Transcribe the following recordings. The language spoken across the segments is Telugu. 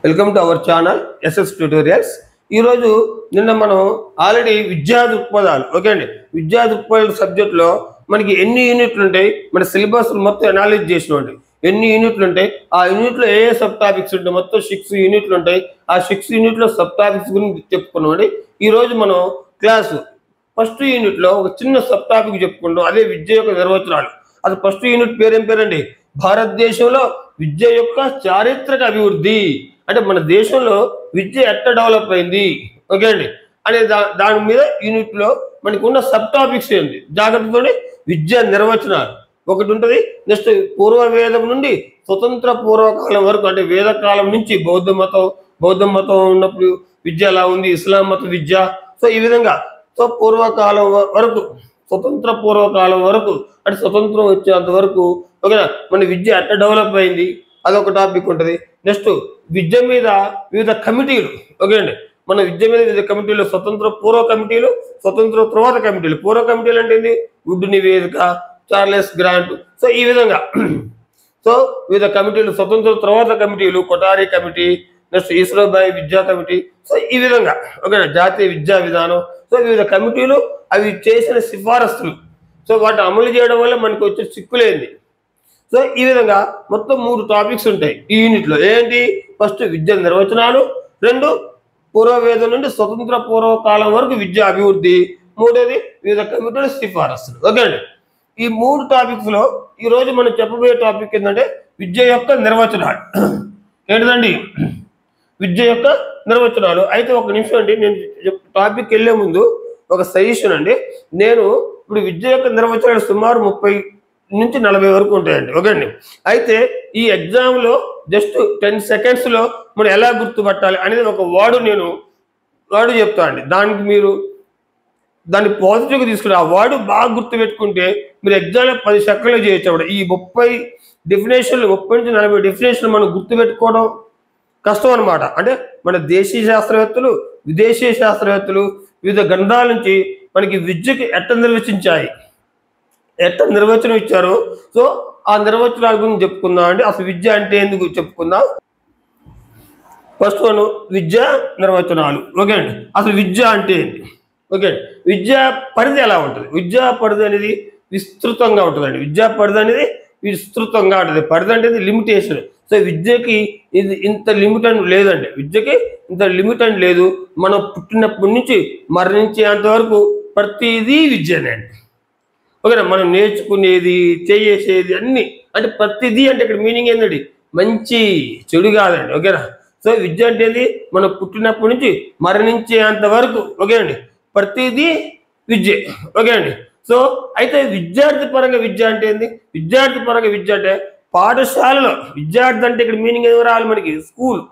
Welcome to our channel SS tutorials. ఈరోజు నిన్న మనం ఆల్రెడీ విద్యా దృక్పథాలు ఓకే అండి. విద్యా దృక్పథాల సబ్జెక్ట్లో మనకి ఎన్ని యూనిట్లు ఉంటాయి, మన సిలబస్ మొత్తం అనాలిజ్ చేసినోండి. ఎన్ని యూనిట్లు ఉంటాయి, ఆ యూనిట్లో ఏ సబ్ టాపిక్స్ ఉంటాయి, మొత్తం 6 యూనిట్లు ఉంటాయి. ఆ 6 యూనిట్లో సబ్ టాపిక్స్ గురించి చెప్పుకున్నామండి. ఈరోజు మనం క్లాసు ఫస్ట్ యూనిట్లో ఒక చిన్న సబ్ టాపిక్ చెప్పుకుంటాం, అదే విద్య యొక్క నిర్వచనాలు. అది ఫస్ట్ యూనిట్ పేరు ఏం పేరండి? భారతదేశంలో విద్య యొక్క చారిత్రక అభివృద్ధి. అంటే మన దేశంలో విద్య ఎట్లా డెవలప్ అయింది ఓకే అండి అనే దాని మీద యూనిట్లో మనకు ఉన్న సబ్ టాపిక్స్ ఏంటి, జాగ్రత్తతో విద్య నిర్వచనాలు ఒకటి ఉంటుంది. నెక్స్ట్ పూర్వ వేదం నుండి స్వతంత్ర పూర్వకాలం వరకు, అంటే వేదకాలం నుంచి బౌద్ధ మతం ఉన్నప్పుడు విద్య ఎలా ఉంది, ఇస్లాం మత విద్య, సో ఈ విధంగా సో పూర్వకాలం వరకు, స్వతంత్ర పూర్వకాలం వరకు, అంటే స్వతంత్రం వచ్చేంత వరకు ఓకేనా మన విద్య ఎట్లా డెవలప్ అయింది అదొక టాపిక్ ఉంటుంది. నెక్స్ట్ విద్య మీద వివిధ కమిటీలు ఓకే అండి. మన విద్య మీద వివిధ కమిటీలు, స్వతంత్ర పూర్వ కమిటీలు, స్వతంత్ర తర్వాత కమిటీలు. పూర్వ కమిటీలు అంటే ఏంటి? వుడ్ నివేదిక, చార్లెస్ గ్రాంట్, సో ఈ విధంగా సో వివిధ కమిటీలు. స్వతంత్ర తర్వాత కమిటీలు కొఠారి కమిటీ, నెక్స్ట్ ఈశ్వరబాయి విద్యా కమిటీ, సో ఈ విధంగా ఓకేనా జాతీయ విద్యా విధానం. సో వివిధ కమిటీలు అవి చేసిన సిఫారసులు, సో వాటిని అమలు చేయడం వల్ల మనకు వచ్చే చిక్కులేంది. సో ఈ విధంగా మొత్తం 3 టాపిక్స్ ఉంటాయి ఈ యూనిట్లో. ఏంటి? ఫస్ట్ విద్య నిర్వచనాలు, 2 పూర్వవేదం నుండి స్వతంత్ర పూర్వకాలం వరకు విద్యా అభివృద్ధి, 3వది వివిధ కమిటీల సిఫారసులు ఓకే అండి. ఈ 3 టాపిక్స్లో ఈరోజు మనం చెప్పబోయే టాపిక్ ఏంటంటే విద్య యొక్క నిర్వచనాలు. ఏంటిదండి? విద్య యొక్క నిర్వచనాలు. అయితే ఒక నిమిషం అండి, నేను టాపిక్ వెళ్ళే ముందు ఒక సజెషన్ అండి. నేను ఇప్పుడు విద్య యొక్క నిర్వచనాలు సుమారు 30 నుంచి 40 వరకు ఉంటాయండి ఓకే అండి. అయితే ఈ ఎగ్జామ్లో జస్ట్ 10 సెకండ్స్లో మనం ఎలా గుర్తుపట్టాలి అనేది ఒక వాడు చెప్తా అండి. దానికి మీరు దాన్ని పాజిటివ్గా తీసుకుని ఆ వాడు బాగా గుర్తుపెట్టుకుంటే మీరు ఎగ్జామ్లో 10 సెకండ్లు చేయొచ్చు. అప్పుడు ఈ 30 డెఫినేషన్లు, 30 నుంచి 40 డెఫినేషన్లు మనం గుర్తుపెట్టుకోవడం కష్టం అనమాట. అంటే మన దేశీయ శాస్త్రవేత్తలు, విదేశీ శాస్త్రవేత్తలు వివిధ గ్రంథాల నుంచి మనకి విద్యకి ఎట్ట నిర్వచనం ఇచ్చారో, సో ఆ నిర్వచనాల గురించి చెప్పుకుందాం అండి. అసలు విద్య అంటే ఎందుకు చెప్పుకుందాం. ఫస్ట్ వన్ విద్యా నిర్వచనాలు ఓకే అండి. అసలు విద్య అంటే ఏంటి ఓకే. విద్యా పరిధి ఎలా ఉంటుంది? విద్యా పరిధి అనేది విస్తృతంగా ఉంటుందండి. విద్యా పరిధి అనేది విస్తృతంగా ఉంటుంది. పరిధి అంటే లిమిటేషన్. సో విద్యకి ఇది ఇంత లిమిట్ అని లేదండి. విద్యకి ఇంత లిమిట్ అని లేదు. మనం పుట్టినప్పటి నుంచి మరణించేంత వరకు ప్రతిదీ విద్యనే అండి ఓకేనా. మనం నేర్చుకునేది, చేసేది అన్ని, అంటే ప్రతిదీ అంటే ఇక్కడ మీనింగ్ ఏంటండి? మంచి చెడు కాదండి ఓకేనా. సో విద్య అంటే ఏంది? మనం పుట్టినప్పటి నుంచి మరణించేంత వరకు ఓకే అండి ప్రతిదీ విద్య ఓకే అండి. సో అయితే విద్యార్థి పరంగా విద్య అంటే ఏంది? విద్యార్థి పరంగా విద్య అంటే పాఠశాలలో విద్యార్థి అంటే ఇక్కడ మీనింగ్ ఏదో రావాలి మనకి, స్కూల్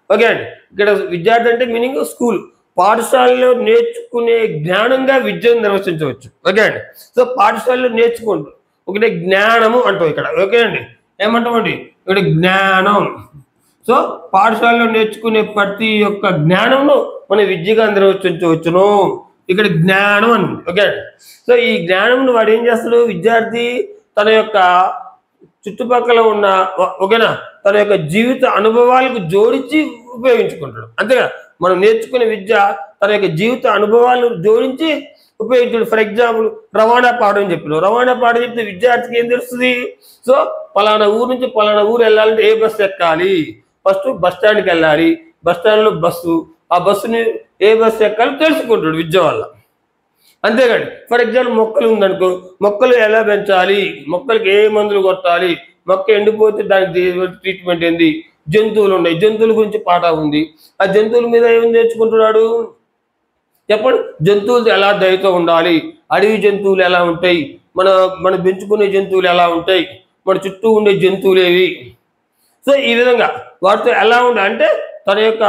ఓకే అండి. ఇక్కడ విద్యార్థి అంటే మీనింగ్ స్కూల్. పాఠశాలలో నేర్చుకునే జ్ఞానంగా విద్యను నిర్వచించవచ్చు ఓకే అండి. సో పాఠశాలలో నేర్చుకుంటూ ఒకటే జ్ఞానము అంటాం ఇక్కడ ఓకే అండి. ఏమంటామండి? ఇక్కడ జ్ఞానం. సో పాఠశాలలో నేర్చుకునే ప్రతి ఒక్క జ్ఞానంను మనం విద్యగా నిర్వచించవచ్చును. ఇక్కడ జ్ఞానం అని ఓకే అండి. సో ఈ జ్ఞానంను వాడు ఏం చేస్తాడు? విద్యార్థి తన యొక్క చుట్టుపక్కల ఉన్న ఓకేనా తన యొక్క జీవిత అనుభవాలకు జోడించి ఉపయోగించుకుంటాడు. అంతేగా మనం నేర్చుకునే విద్య తన యొక్క జీవిత అనుభవాలను జోడించి ఉపయోగించాడు. ఫర్ ఎగ్జాంపుల్ రవాణా పాఠం చెప్పిన రవాణా పాఠం చెప్తే విద్యార్థికి ఏం తెలుస్తుంది? సో పలానా ఊరు నుంచి పలానా ఊరు వెళ్ళాలంటే ఏ బస్సు ఎక్కాలి, ఫస్ట్ బస్ స్టాండ్కి వెళ్ళాలి, బస్ స్టాండ్లో బస్సు, ఆ బస్సుని ఏ బస్సు ఎక్కాలి తెలుసుకుంటాడు విద్య వల్ల. అంతేగాని ఫర్ ఎగ్జాంపుల్ మొక్కలు ఉందనుకో, మొక్కలు ఎలా పెంచాలి, మొక్కలకి ఏ మందులు కొట్టాలి, మొక్క ఎండిపోతే దానికి ట్రీట్మెంట్ ఏంది, జంతువులు ఉన్నాయి, జంతువుల గురించి పాఠం ఉంది, ఆ జంతువుల మీద ఏం నేర్చుకుంటున్నాడు చెప్పండి. జంతువులు ఎలా దయతో ఉండాలి, అడవి జంతువులు ఎలా ఉంటాయి, మన పెంచుకునే జంతువులు ఎలా ఉంటాయి, మన చుట్టూ ఉండే జంతువులు ఏవి, సో ఈ విధంగా వాటితో ఎలా ఉండాలి అంటే తన యొక్క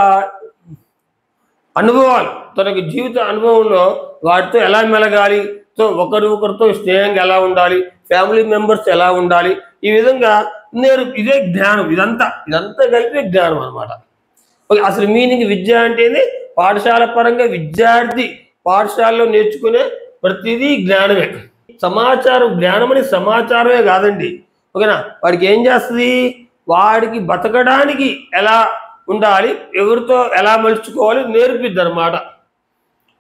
అనుభవాలు, తన యొక్క జీవిత అనుభవంలో వాటితో ఎలా మెలగాలి, సో ఒకరితో స్నేహంగా ఎలా ఉండాలి, ఫ్యామిలీ మెంబర్స్ ఎలా ఉండాలి, ఈ విధంగా ఇదే జ్ఞానం. ఇదంతా కలిపి జ్ఞానం అనమాట. ఓకే. అసలు మీనింగ్ విద్య అంటే పాఠశాల పరంగా విద్యార్థి పాఠశాలలో నేర్చుకునే ప్రతిదీ జ్ఞానమే. సమాచారం, జ్ఞానం అనేది సమాచారమే కాదండి ఓకేనా. వాడికి ఏం చేస్తుంది? వాడికి బతకడానికి ఎలా ఉండాలి, ఎవరితో ఎలా మలుచుకోవాలి నేర్పిద్ది అనమాట.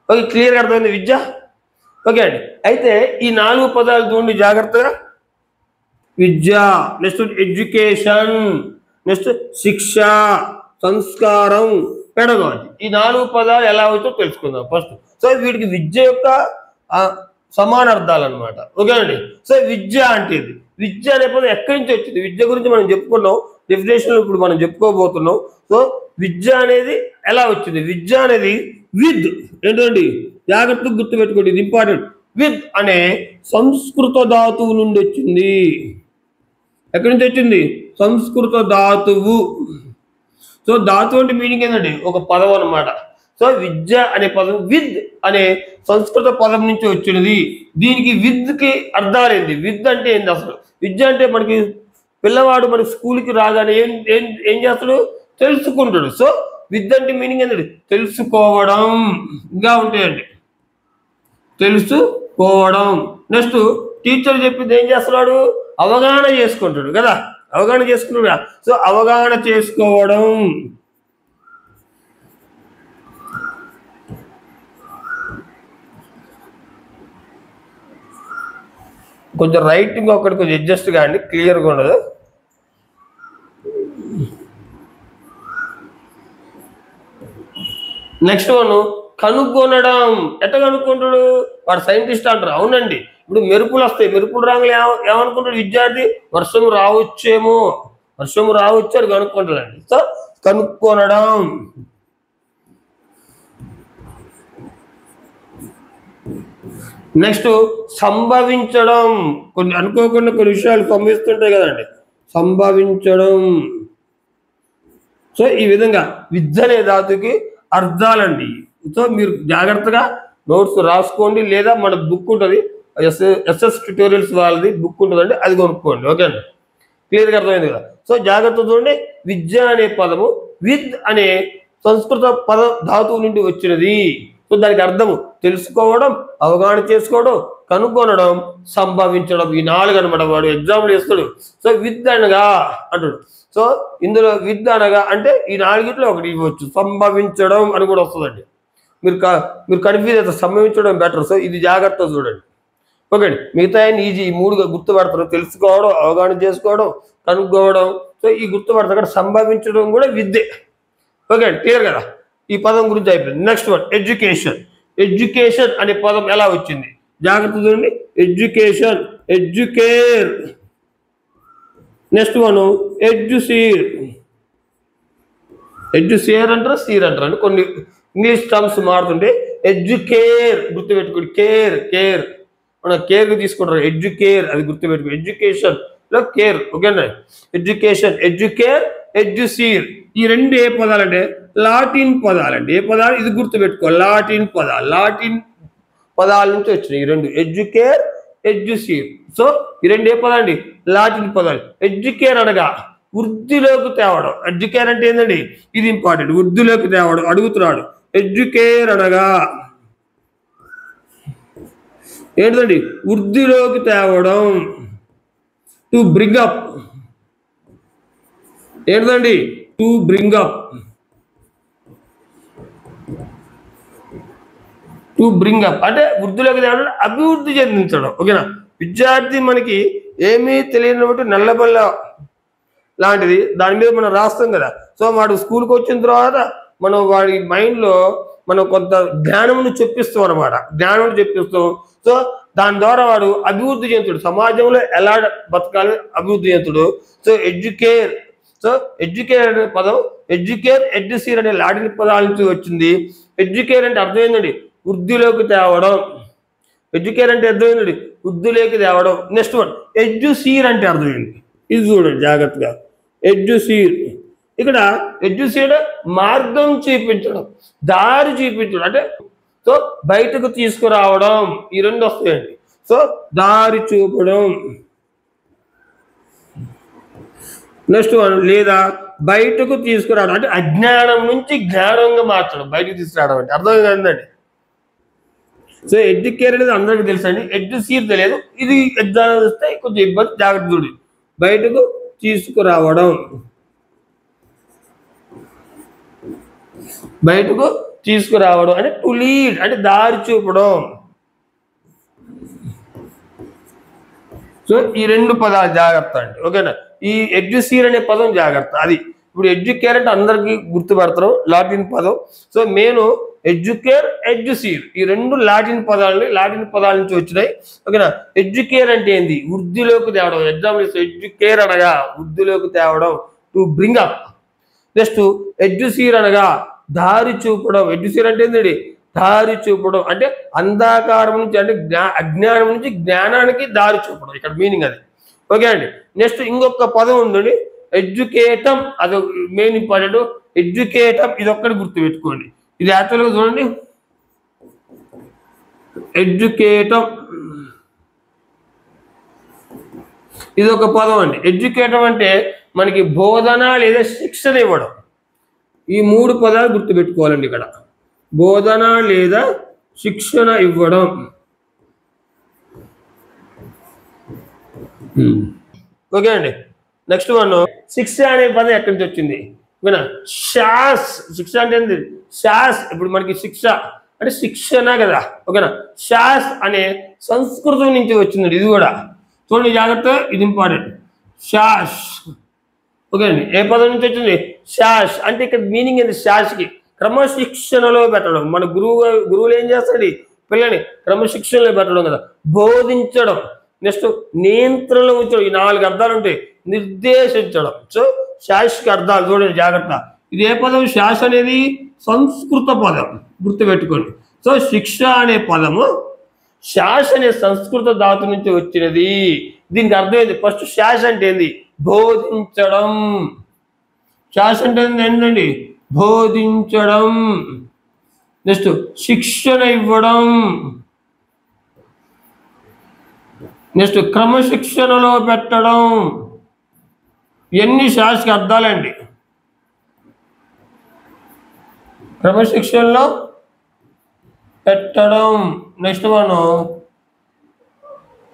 ఓకే, క్లియర్గా అర్థమైంది విద్య. ఓకే అండి, అయితే ఈ 4 పదాలు చూడండి జాగ్రత్తగా. విద్య, నెక్స్ట్ ఎడ్యుకేషన్, నెక్స్ట్ శిక్ష, సంస్కారం, పెడగాజీ. ఈ 4 పదాలు ఎలా అవుతో తెలుసుకుందాం ఫస్ట్. సో వీటికి విద్య యొక్క సమాన అర్థాలు అనమాట. ఓకే అండి, సో విద్య అంటే ఇది. విద్య అనే పదం ఎక్కడి నుంచి వచ్చింది? విద్య గురించి మనం చెప్పుకున్నాం, డెఫినేషన్ ఇప్పుడు మనం చెప్పుకోబోతున్నాం. సో విద్య అనేది ఎలా వచ్చింది? విద్య అనేది విద్ ఏంటండి, జాగ్రత్తగా గుర్తుపెట్టుకోండి, ఇది ఇంపార్టెంట్. విద్ అనే సంస్కృత ధాతువు నుండి వచ్చింది. ఎక్కడి నుంచి వచ్చింది? సంస్కృత ధాతువు. సో ధాతువు అంటే మీనింగ్ ఏంటండి? ఒక పదం అన్నమాట. సో విద్య అనే పదం విద్ అనే సంస్కృత పదం నుంచి వచ్చినది. దీనికి విద్కి అర్థాలు ఏంది? విద్ అంటే ఏంది అసలు? విద్య అంటే మనకి పిల్లవాడు మన స్కూల్కి రాగానే ఏం చేస్తాడు? తెలుసుకుంటాడు. సో విద్య అంటే మీనింగ్ ఏంటండి? తెలుసుకోవడం. ఇంకా ఉంటాయండి, తెలుసుకోవడం. నెక్స్ట్ టీచర్ చెప్పింది ఏం చేస్తున్నాడు? అవగాహన చేసుకుంటాడు కదా, అవగాహన చేసుకున్నాడు. సో అవగాహన చేసుకోవడం. కొంచెం రైటింగ్ ఒకటి కొంచెం అడ్జస్ట్ కాండి, క్లియర్గా ఉండదు. నెక్స్ట్ వన్ కనుగొనడం. ఎట్లా కనుక్కుంటాడు? వాడు సైంటిస్ట్ అంటారు. అవునండి, ఇప్పుడు మెరుపులు వస్తాయి, మెరుపులు రాగానే ఏమనుకుంటాడు విద్యార్థి? వర్షం రావచ్చేమో, వర్షం రావచ్చు అని కనుక్కుంటాడండి. సో కనుక్కొనడం. నెక్స్ట్ సంభవించడం. కొన్ని అనుకోకుండా కొన్ని విషయాలు సంభవిస్తుంటాయి కదండి, సంభవించడం. సో ఈ విధంగా విద్య అనే ధాతుకి అర్థాలండి. సో మీరు జాగ్రత్తగా నోట్స్ రాసుకోండి, లేదా మన బుక్ ఉంటుంది, ఎస్ఎస్ ట్యూటోరియల్స్ వాళ్ళది బుక్ ఉంటుందండి, అది కొనుక్కోండి. ఓకే అండి, క్లియర్గా అర్థమైంది కదా. సో జాగ్రత్త చూడండి, విద్య అనే పదము విద్ అనే సంస్కృత పద ధాతువు నుండి వచ్చినది. సో దానికి అర్థము తెలుసుకోవడం, అవగాహన చేసుకోవడం, కనుగొనడం, సంభవించడం. ఈ 4 అనమాట. వాడు ఎగ్జాంపుల్ చేస్తాడు. సో విద్ అనగా అంటాడు. సో ఇందులో విద్ అనగా అంటే ఈ 4గిట్లో ఒకటి ఇవ్వచ్చు. సంభవించడం అని కూడా వస్తుందండి. మీరు కన్ఫ్యూజ్ అవుతారు, సంభవించడం బెటర్. సో ఇది జాగ్రత్త చూడండి. ఓకే అండి, మిగతా ఈజీ. ఈ 3 గుర్తుపడతారు: తెలుసుకోవడం, అవగాహన చేసుకోవడం, కనుక్కోవడం. సో ఈ గుర్తుపడతారు. సంభవించడం కూడా విద్య. ఓకే అండి, క్లియర్ కదా. ఈ పదం గురించి అయిపోయింది. Next one education. ఎడ్యుకేషన్ అనే పదం ఎలా వచ్చింది? జాగ్రత్త చూడండి. Education, educare. Next one educere. Educere అంటారు, సీర్ అంటారు అండి. కొన్ని ఇంగ్లీష్ టర్మ్స్ మారుతుంటే ఎడ్యుకేర్ గుర్తుపెట్టుకోండి. కేర్, కేర్ మన కేర్గా తీసుకుంటారు. ఎడ్యుకేర్ అది గుర్తుపెట్టుకో. ఎడ్యుకేషన్ లో కేర్. ఓకేనా? Education, educare, educere. ఈ 2 ఏ పదాలంటే లాటిన్ పదాలండి. ఏ పదాలు? ఇది గుర్తుపెట్టుకో, లాటిన్ పదాలు. లాటిన్ పదాల నుంచి వచ్చినాయి ఈ 2, ఎడ్యుకేర్, ఎడ్యుసీర్. సో ఈ 2 ఏ పదాలండి? లాటిన్ పదాలు. ఎడ్యుకేర్ అనగా వృద్ధిలోకి తేవడం. ఎడ్యుకేర్ అంటే ఏంటండి? ఇది ఇంపార్టెంట్. వృద్ధిలోకి తేవడం అడుగుతున్నాడు. ఎడ్యుకేర్ అనగా ఏంటండి? వృద్ధిలోకి తేవడం. To bring up. ఏంటండి? To bring up. To bring up అంటే వృద్ధిలోకి తేవడం, అభివృద్ధి చెందించడం. ఓకేనా? విద్యార్థి మనకి ఏమీ తెలియనట్టు నల్లబల్ల లాంటిది, దాని మీద మనం రాస్తాం కదా. సో వాడు స్కూల్కి వచ్చిన తర్వాత మనం వాడి మైండ్లో మనం కొంత జ్ఞానమును చెప్పిస్తాం అనమాట. జ్ఞానం చెప్పిస్తాం. సో దాని ద్వారా వాడు అభివృద్ధి చెందుతాడు. సమాజంలో ఎలా బతకాలి అభివృద్ధి చెందుతాడు. So educare. సో ఎడ్యుకేర్ అనే పదం ఎడ్యుకేర్, ఎడ్యుసీర్ అనే లాటిన్ పదాల నుంచి వచ్చింది. ఎడ్యుకేర్ అంటే అర్థం ఏంటండి? వృద్ధిలోకి తేవడం. ఎడ్యుకేర్ అంటే అర్థం ఏంటండి? వృద్ధిలోకి తేవడం. నెక్స్ట్ వన్ ఎడ్యుసీర్ అంటే అర్థం ఏంటి? ఇది చూడండి జాగ్రత్తగా. ఎడ్యుసీర్. ఇక్కడ ఎడ్యుసీర్ మార్గం చూపించడం, దారి చూపించడం. అంటే సో బయటకు తీసుకురావడం. ఈ 2 వస్తాయండి. సో దారి చూపడం. నెక్స్ట్ వన్ లేదా బయటకు తీసుకురావడం అంటే అజ్ఞానం నుంచి జ్ఞానంగా మార్చడం, బయటకు తీసుకురావడం అంటే అర్థం ఏంటండి. సో ఎడ్యుకేర్ అనేది అందరికీ తెలుసండి, ఎడ్యుసీర్ తెలియదు. ఇది ఎగ్జామ్ వస్తే కొంచెం ఇబ్బంది, జాగ్రత్త చూడండి. బయటకు తీసుకురావడం. బయటకు తీసుకురావడం అంటే టు లీడ్ అంటే దారి చూపడం. సో ఈ రెండు పదాలు జాగ్రత్త అండి, ఓకేనా. ఈ ఎడ్యుసీర్ అనే పదం జాగ్రత్త. అది ఇప్పుడు ఎడ్యుకేర్ అంటే అందరికీ గుర్తుపడతారు, లాటిన్ పదం. సో నేను ఎడ్యుకేర్, ఎడ్యుసీర్ ఈ రెండు లాటిన్ పదాల నుంచి వచ్చినాయి, ఓకేనా. ఎడ్యుకేర్ అంటే ఏంది? వృద్ధిలోకి తేవడం. ఎగ్జాంపుల్ ఎడ్యుకేర్ అనగా వృద్ధిలోకి తేవడం, టు బ్రింగ్ అప్. నెక్స్ట్ ఎడ్యుసీర్ అనగా దారి చూపడం. ఎడ్యుసీర్ అంటే ఏంటండి? దారి చూపడం అంటే అంధకారం నుంచి అంటే అజ్ఞానం నుంచి జ్ఞానానికి దారి చూపడం, ఇక్కడ మీనింగ్ అది, ఓకే అండి. నెక్స్ట్ ఇంకొక పదం ఉందండి, ఎడ్యుకేటం. అది మెయిన్ ఇంపార్టెంట్. ఎడ్యుకేటం ఇది ఒక్కటి గుర్తుపెట్టుకోండి. ఇది యాక్చువల్గా చూడండి, ఎడ్యుకేటం ఇది ఒక పదం అండి. ఎడ్యుకేటం అంటే మనకి బోధన లేదా శిక్షణ ఇవ్వడం. ఈ మూడు పదాలు గుర్తుపెట్టుకోవాలండి ఇక్కడ, బోధన లేదా శిక్షణ ఇవ్వడం. ఓకే అండి. నెక్స్ట్ వన్, శిక్ష అనే పదం ఎక్కడి నుంచి వచ్చింది? ఓకేనా. శాస్, శిక్ష అంటే ఏంటి? శాస్. ఇప్పుడు మనకి శిక్ష అంటే శిక్షణ కదా, ఓకేనా. శాస్ అనే సంస్కృతం నుంచి వచ్చింది. ఇది కూడా చూడండి జాగ్రత్త, ఇది ఇంపార్టెంట్. శాస్, ఓకే అండి. ఏ పదం నుంచి వచ్చింది? శాస్. అంటే ఇక్కడ మీనింగ్ ఏంటి? శాస్కి క్రమశిక్షణలో పెట్టడం. మన గురువులు ఏం చేస్తాడు? పిల్లని క్రమశిక్షణలో పెట్టడం కదా, బోధించడం. నెక్స్ట్ నియంత్రణలో ఉంచడం. ఈ 4 అర్థాలు ఉంటాయి. నిర్దేశించడం. సో శాస్కి అర్థాలు చూడండి జాగ్రత్త. ఇది ఏ పదం? శాస్ అనేది సంస్కృత పదం, గుర్తుపెట్టుకోండి. సో శిక్ష అనే పదము శాస్ అనే సంస్కృత ధాతు నుంచి వచ్చినది. దీనికి అర్థం ఏంటి? ఫస్ట్ శాస్ అంటే ఏంది? బోధించడం. శాస్ అంటే ఏంటండి? బోధించడం. నెక్స్ట్ శిక్షణ ఇవ్వడం. నెక్స్ట్ క్రమశిక్షణలో పెట్టడం. ఎన్ని శాస్కి అర్థాలండి. క్రమశిక్షణలో పెట్టడం. నెక్స్ట్ వన్,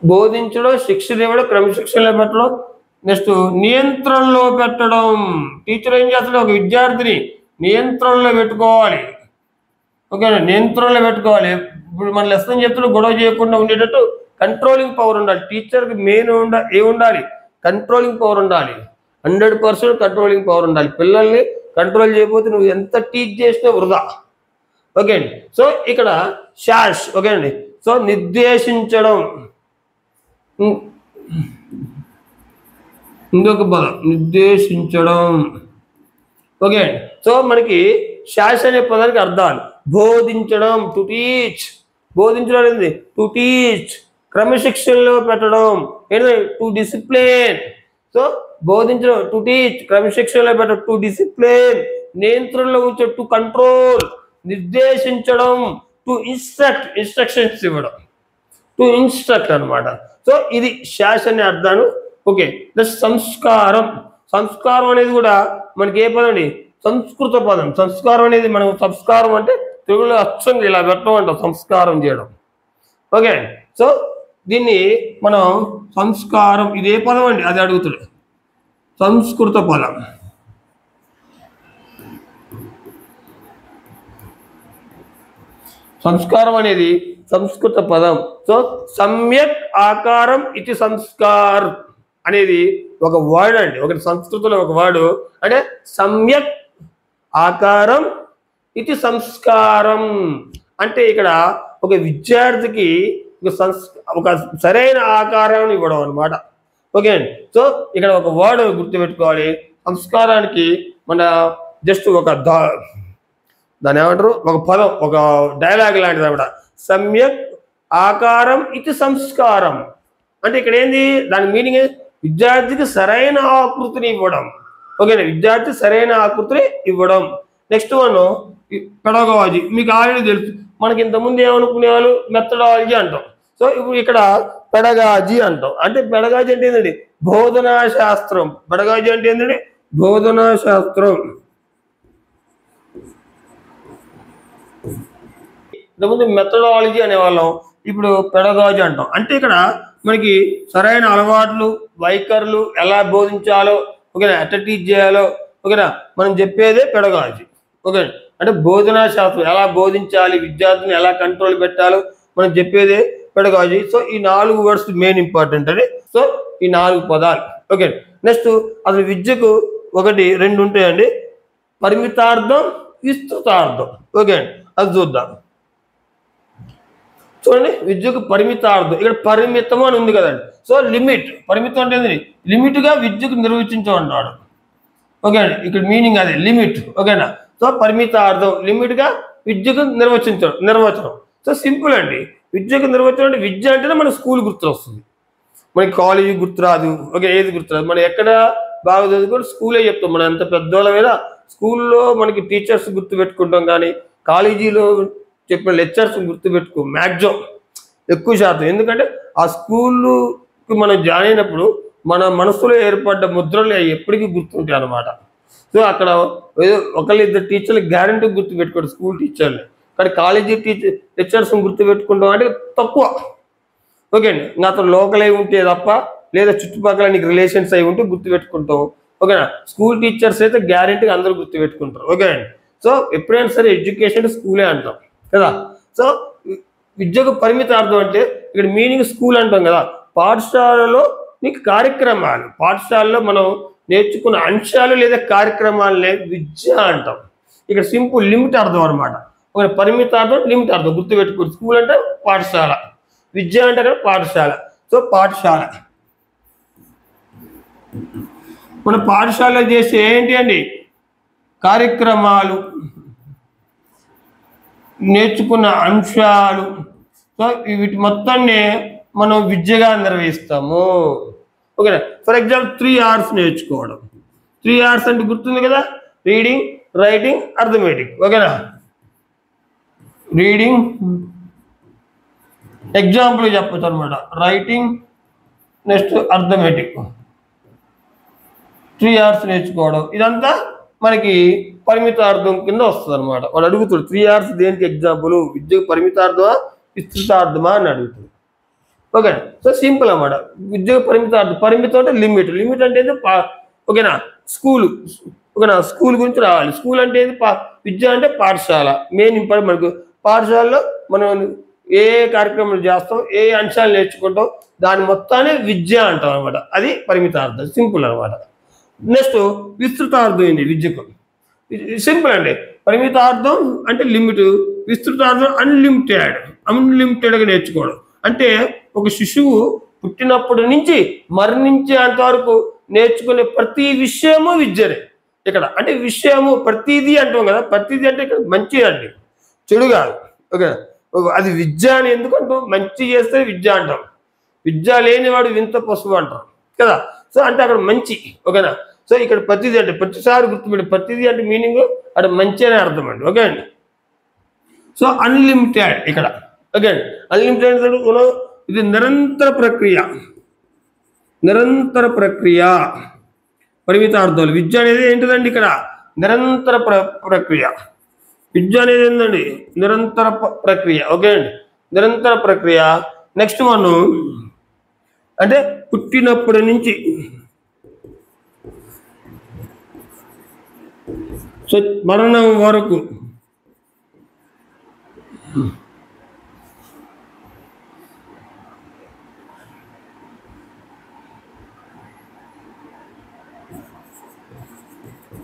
బోధించడం, శిక్షణ ఇవ్వడం, క్రమశిక్షణలో పెట్టడం. నెక్స్ట్ నియంత్రణలో పెట్టడం. టీచర్ ఏం చేస్తాడు? ఒక విద్యార్థిని నియంత్రణలో పెట్టుకోవాలి, ఓకేనా. నియంత్రణలో పెట్టుకోవాలి. ఇప్పుడు మన లెసన్ చెప్తున్న గొడవ చేయకుండా ఉండేటట్టు కంట్రోలింగ్ పవర్ ఉండాలి. టీచర్కి మెయిన్ ఉండాలి? కంట్రోలింగ్ పవర్ ఉండాలి. 100% కంట్రోలింగ్ పవర్ ఉండాలి. పిల్లల్ని కంట్రోల్ చేయకపోతే నువ్వు ఎంత టీచ్ చేసినా వృధా, ఓకే అండి. సో ఇక్కడ శాస్, ఓకే అండి. సో నిర్దేశించడం. ఇంకొక పదం నిర్దేశించడం, ఓకే అండి. సో మనకి శాస్ అనే పదానికి అర్థాలు బోధించడం, టు టీచ్. బోధించడం ఏంది? To teach. క్రమశిక్షణలో పెట్టడం ఏంటంటే టు డిసిప్లిన్. సో బోధించడం టు టీచ్, క్రమశిక్షణలో పెట్టడం టు డిసిప్లిన్, నియంత్రణలో ఉంచడం టు కంట్రోల్, నిర్దేశించడం టు ఇన్స్ట్రక్ట్, ఇన్స్ట్రక్షన్స్ ఇవ్వడం, టు ఇన్స్ట్రక్ట్ అనమాట. సో ఇది శాస్ అనే అర్థాలు, ఓకే. ప్లస్ సంస్కారం. సంస్కారం అనేది కూడా మనకి ఏ పదం అండి? సంస్కృత పదం. సంస్కారం అనేది మనం సంస్కారం అంటే తెలుగులో అచ్చంగా ఇలా పెట్టడం అంటాం, సంస్కారం చేయడం, ఓకే. సో దీన్ని మనం సంస్కారం, ఇది ఏ పదం అండి? అది అడుగుతాడు. సంస్కృత పదం. సంస్కారం అనేది సంస్కృత పదం. సో సమ్యక్ ఆకారం ఇది సంస్కార్ అనేది ఒక వర్డ్ అండి, ఒకటి సంస్కృతంలో ఒక వర్డ్ అంటే సమ్యక్ ఆకారం ఇది సంస్కారం. అంటే ఇక్కడ ఒక విద్యార్థికి ఒక సరైన ఆకారాన్ని ఇవ్వడం అనమాట, ఓకే అండి. సో ఇక్కడ ఒక వర్డ్ గుర్తుపెట్టుకోవాలి. సంస్కారానికి మన జస్ట్ ఒక దాని ఏమంటారు, ఒక పదం, ఒక డైలాగ్ లాంటిది అనమాట. సమ్యక్ ఆకారం ఇది సంస్కారం అంటే ఇక్కడ ఏంది? దాని మీనింగ్ విద్యార్థికి సరైన ఆకృతిని ఇవ్వడం, ఓకేనా. విద్యార్థి సరైన ఆకృతిని ఇవ్వడం. Next one pedagogy. మీకు ఆల్రెడీ తెలుసు, మనకి ఇంతకుముందు ఏమనుకునేవాళ్ళు మెథడాలజీ అంటాం. సో ఇప్పుడు ఇక్కడ పెడగాజీ అంటాం. అంటే పెడగాజీ అంటే ఏంటండి? బోధనా శాస్త్రం. పెడగాజీ అంటే ఏంటండి? బోధనా శాస్త్రం. ఇంతకుముందు మెథడాలజీ అనేవాళ్ళం, ఇప్పుడు పెడగాజీ అంటాం. అంటే ఇక్కడ మనకి సరైన అలవాట్లు, వైఖరులు ఎలా బోధించాలో, ఓకేనా, ఎట్లా టీచ్ చేయాలో, ఓకేనా, మనం చెప్పేదే పెడగాజీ, ఓకే. అంటే బోధనా శాస్త్రం, ఎలా బోధించాలి, విద్యార్థిని ఎలా కంట్రోల్ పెట్టాలో మనం చెప్పేదే పెడగాజీ. సో ఈ 4 వర్డ్స్ మెయిన్ ఇంపార్టెంట్ అండి. సో ఈ 4 పదాలు. ఓకే, నెక్స్ట్ అసలు విద్యకు 1, 2 ఉంటాయండి, పరిమితార్థం, విస్తృతార్థం. ఓకే అండి, అది చూద్దాం. చూడండి, విద్యకు పరిమితార్థం, ఇక్కడ పరిమితం అని ఉంది కదండి. సో లిమిట్, పరిమితం అంటే ఏంటి? లిమిట్ గా విద్యకు నిర్వచించమన్నాడు. ఓకే అండి, ఇక్కడ మీనింగ్ అదే లిమిట్. ఓకేనా? సో పరిమితార్థం, లిమిట్ గా విద్యకు నిర్వచనం. సో సింపుల్ అండి, విద్యకు నిర్వచనం అంటే విద్య అంటేనే మన స్కూల్ గుర్తు వస్తుంది, మనకి కాలేజీ గుర్తురాదు. ఓకే, ఏది గుర్తురాదు, మనం ఎక్కడ బాగా చదువుకుంటే స్కూలే చెప్తాం. మనం ఎంత పెద్దవాళ్ళ మీద స్కూల్లో మనకి టీచర్స్ గుర్తు పెట్టుకుంటాం, కానీ కాలేజీలో చెప్పిన లెక్చర్స్ గుర్తుపెట్టుకో మ్యాక్సిమం, ఎక్కువ శాతం. ఎందుకంటే ఆ స్కూల్కి మనం జాయిన్ అయినప్పుడు మన మనసులో ఏర్పడ్డ ముద్రలు ఎప్పటికీ గుర్తుంటాయి అన్నమాట. సో అక్కడ ఏదో 1-2 టీచర్లు గ్యారంటీ గుర్తుపెట్టుకోండి, స్కూల్ టీచర్లు. కానీ కాలేజీ లెక్చర్స్ గుర్తుపెట్టుకుంటాం అంటే తక్కువ. ఓకే అండి, ఇంకా అతను లోకల్ అయి ఉంటే తప్ప, లేదా చుట్టుపక్కల నీకు రిలేషన్స్ అయి ఉంటే గుర్తుపెట్టుకుంటాం. ఓకేనా? స్కూల్ టీచర్స్ అయితే గ్యారంటీగా అందరూ గుర్తుపెట్టుకుంటారు. ఓకే అండి, సో ఎప్పుడైనా సరే ఎడ్యుకేషన్ స్కూలే అంటాం కదా. సో విద్యకు పరిమితార్థం అంటే ఇక్కడ మీనింగ్ స్కూల్ అంటాం కదా. పాఠశాలలో నీకు కార్యక్రమాలు, పాఠశాలలో మనం నేర్చుకున్న అంశాలు లేదా కార్యక్రమాలనే విద్య అంటాం. ఇక్కడ సింపుల్ లిమిట్ అర్థం అనమాట. ఒక పరిమితార్థం, లిమిట్ అర్థం గుర్తుపెట్టుకో. స్కూల్ అంటే పాఠశాల, విద్య అంటే పాఠశాల. సో పాఠశాల, మన పాఠశాలలో చేసే ఏంటి అండి కార్యక్రమాలు, నేర్చుకున్న అంశాలు. సో వీటి మొత్తాన్ని మనం విద్యగా నిర్వహిస్తాము. ఓకేనా? ఫర్ ఎగ్జాంపుల్ 3 hours నేర్చుకోవడం. 3 hours అంటే గుర్తుంది కదా, రీడింగ్, రైటింగ్, అర్థమెటిక్. ఓకేనా? రీడింగ్ ఎగ్జాంపుల్ చెప్పచ్చు అనమాట, రైటింగ్, నెక్స్ట్ అర్థమెటిక్. 3 hours నేర్చుకోవడం, ఇదంతా మనకి పరిమితార్థం కింద వస్తుంది అనమాట. వాడు అడుగుతాడు 3 hours దేనికి ఎగ్జాంపుల్, విద్యకు పరిమితార్థమా విస్తృతార్థమా అని అడుగుతాడు. ఓకే, సో సింపుల్ అన్నమాట. విద్యకు పరిమితార్థం, పరిమితం అంటే లిమిట్, లిమిట్ అంటే ఓకేనా స్కూల్. ఓకేనా? స్కూల్ గురించి రావాలి. స్కూల్ అంటే విద్య అంటే పాఠశాల. మెయిన్ ఇంపార్టెంట్ మనకు పాఠశాలలో మనం ఏ కార్యక్రమాలు చేస్తాం, ఏ అంశాలు నేర్చుకుంటాం, దాని మొత్తాన్ని విద్య అంటాం అనమాట. అది పరిమితార్థం, సింపుల్ అనమాట. నెక్స్ట్ విస్తృతార్థం ఏంటి విద్యకు? సింపుల్ అండి, పరిమితార్థం అంటే లిమిట్, విస్తృతార్థం అన్లిమిటెడ్గా నేర్చుకోవడం. అంటే ఒక శిశువు పుట్టినప్పటి నుంచి మరణించేంత వరకు నేర్చుకునే ప్రతి విషయము విద్యనే ఇక్కడ. అంటే విషయము ప్రతిదీ అంటాం కదా, ప్రతిదీ అంటే ఇక్కడ మంచి అండి, చెడు కాదు. ఓకే, అది విద్య అని ఎందుకంటాం, మంచి చేస్తే విద్య అంటాం, విద్య లేనివాడు వింత పశువు అంటాం కదా. సో అంటే అక్కడ మంచి. ఓకేనా? సో ఇక్కడ ప్రతిదీ అంటే ప్రతిసారి గుర్తుపెట్టి, ప్రతిదీ అంటే మీనింగ్ అక్కడ మంచి అనే అర్థం అండి. ఓకే అండి, సో అన్లిమిటెడ్ ఇక్కడ. ఓకే అండి, అన్లిమిటెడ్ ఇది నిరంతర ప్రక్రియ, నిరంతర ప్రక్రియ. పరిమితార్థాలు, విద్య అనేది ఏంటిదండి ఇక్కడ నిరంతర ప్రక్రియ. విద్య అనేది ఏంటండి నిరంతర ప్రక్రియ. ఓకే అండి, నిరంతర ప్రక్రియ. నెక్స్ట్ మనం అంటే పుట్టినప్పటి నుంచి సో మరణం వరకు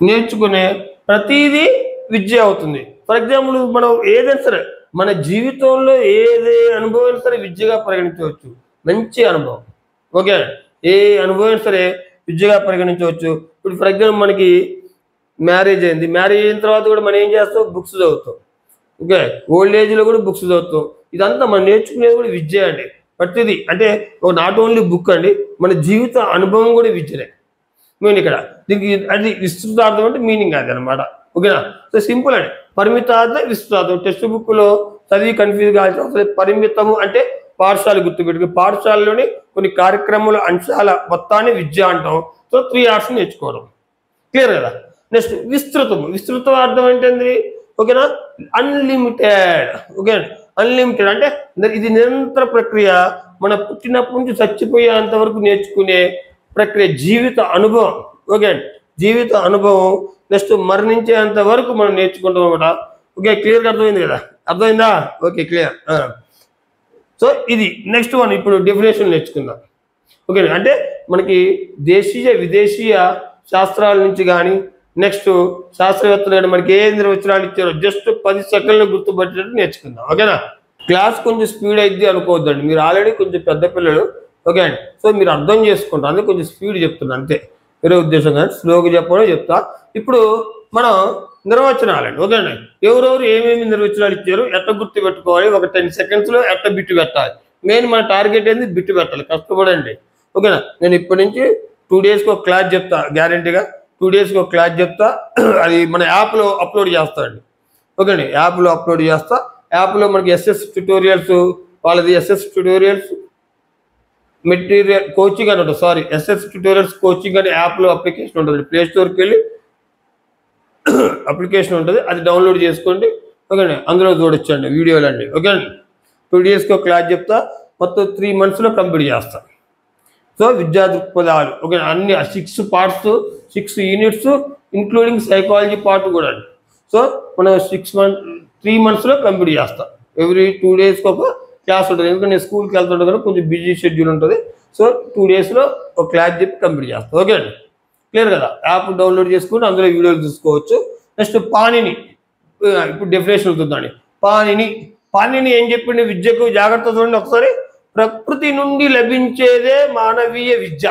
నేర్చుకునే ప్రతిదీ విద్య అవుతుంది. ఫర్ ఎగ్జాంపుల్ మనం ఏదైనా సరే మన జీవితంలో ఏదే అనుభవం సరే విద్యగా పరిగణించవచ్చు, మంచి అనుభవం. ఓకే, ఏ అనుభవం సరే విద్యగా పరిగణించవచ్చు. ఇప్పుడు ఫర్ ఎగ్జాంపుల్ మనకి మ్యారేజ్ అయింది, మ్యారేజ్ అయిన తర్వాత కూడా మనం ఏం చేస్తాం, బుక్స్ చదువుతాం. ఓకే, ఓల్డ్ ఏజ్లో కూడా బుక్స్ చదువుతాం. ఇదంతా మనం నేర్చుకునేది కూడా విద్య అండి. ప్రతిదీ అంటే నాట్ ఓన్లీ బుక్ అండి, మన జీవిత అనుభవం కూడా విద్యనే మెయిన్ ఇక్కడ. దీనికి అది విస్తృతార్థం అంటే మీనింగ్ అది అనమాట. ఓకేనా? సో సింపుల్ అండి, పరిమితార్థం, విస్తృతార్థం. టెక్స్ట్ బుక్లో చదివి కన్ఫ్యూజ్ కావాల్సిన అవసరం. పరిమితము అంటే పాఠశాల గుర్తుపెట్టుకు, పాఠశాలలోని కొన్ని కార్యక్రమాల అంశాల మొత్తాన్ని విద్య అంటాం. సో 3 hours నేర్చుకోవడం, క్లియర్ కదా. నెక్స్ట్ విస్తృతము, విస్తృత అర్థం ఏంటండి? ఓకేనా? అన్లిమిటెడ్. ఓకే, అన్లిమిటెడ్ అంటే ఇది నిరంతర ప్రక్రియ, మన పుట్టినప్పటి నుంచి చచ్చిపోయేంత వరకు నేర్చుకునే ప్రక్రియ, జీవిత అనుభవం. ఓకే, జీవిత అనుభవం, నెక్స్ట్ మరణించేంత వరకు మనం నేర్చుకుంటాం అనమాట. ఓకే, క్లియర్గా అర్థమైంది కదా? అర్థమైందా? Okay, clear. సో ఇది నెక్స్ట్ వన్. ఇప్పుడు డెఫినేషన్ నేర్చుకుందాం. ఓకే, అంటే మనకి దేశీయ విదేశీయ శాస్త్రాల నుంచి కానీ నెక్స్ట్ శాస్త్రవేత్తలు మనకి ఏ నిర్వచనాలు ఇచ్చారో జస్ట్ 10 సెకండ్లు గుర్తుపట్టేటట్టు నేర్చుకుందాం. ఓకేనా? క్లాస్ కొంచెం స్పీడ్ అయింది అనుకోవద్దండి, మీరు ఆల్రెడీ కొంచెం పెద్ద పిల్లలు. ఓకే అండి, సో మీరు అర్థం చేసుకుంటారు, అందుకే కొంచెం స్పీడ్ చెప్తున్నా అంతే, వేరే ఉద్దేశం కానీ స్లోగా చెప్పడం చెప్తా. ఇప్పుడు మనం నిర్వచనాలండి. ఓకే అండి, ఎవరెవరు ఏమేమి నిర్వచనాలు ఇచ్చారు, ఎట్లా గుర్తు పెట్టుకోవాలి, ఒక 10 సెకండ్స్లో ఎట్లా బిట్టు పెట్టాలి. మెయిన్ మన టార్గెట్ ఏంది, బిట్టు పెట్టాలి, కష్టపడండి. ఓకేనా? నేను ఇప్పటి నుంచి 2 డేస్కి ఒక క్లాస్ చెప్తా, గ్యారంటీగా 2 డేస్కి ఒక క్లాస్ చెప్తా. అది మన యాప్లో అప్లోడ్ చేస్తా అండి. ఓకే అండి, యాప్లో అప్లోడ్ చేస్తా. యాప్లో మనకి ఎస్ఎస్ ట్యూటోరియల్స్, వాళ్ళది ఎస్ఎస్ ట్యూటోరియల్స్ మెటీరియల్ కోచింగ్ అని ఉంటుంది. సారీ, ఎస్ఎస్ ట్యూటోరియల్స్ కోచింగ్ అనే యాప్లో అప్లికేషన్ ఉంటుంది. ప్లే స్టోర్కి వెళ్ళి అప్లికేషన్ ఉంటుంది, అది డౌన్లోడ్ చేసుకోండి. ఓకే అండి, అందులో చూడొచ్చండి వీడియోలు అండి. ఓకే అండి, 2 డేస్కి ఒక క్లాస్ చెప్తా, మొత్తం 3 monthsలో కంప్లీట్ చేస్తా. సో విద్యా దృక్పథాలు, ఓకే, అన్ని 6 parts 6 units including psychology part కూడా అండి. సో మనం 3 monthsలో కంప్లీట్ చేస్తాం. ఎవ్రీ 2 డేస్కి ఒక క్లాస్ ఉంటుంది, ఎందుకంటే నేను స్కూల్కి వెళ్తుంటే కదా కొంచెం బిజీ షెడ్యూల్ ఉంటుంది. సో 2 డేస్లో ఒక క్లాస్ చెప్పి కంప్లీట్ చేస్తాం. ఓకే అండి, క్లియర్ కదా? యాప్ డౌన్లోడ్ చేసుకుని అందులో వీడియోలు చూసుకోవచ్చు. నెక్స్ట్ పాణిని, ఇప్పుడు డెఫినేషన్ అవుతుందండి. పాణిని ఏం చెప్పింది విద్యకు? జాగ్రత్త చూడండి ఒకసారి. ప్రకృతి నుండి లభించేదే మానవీయ విద్య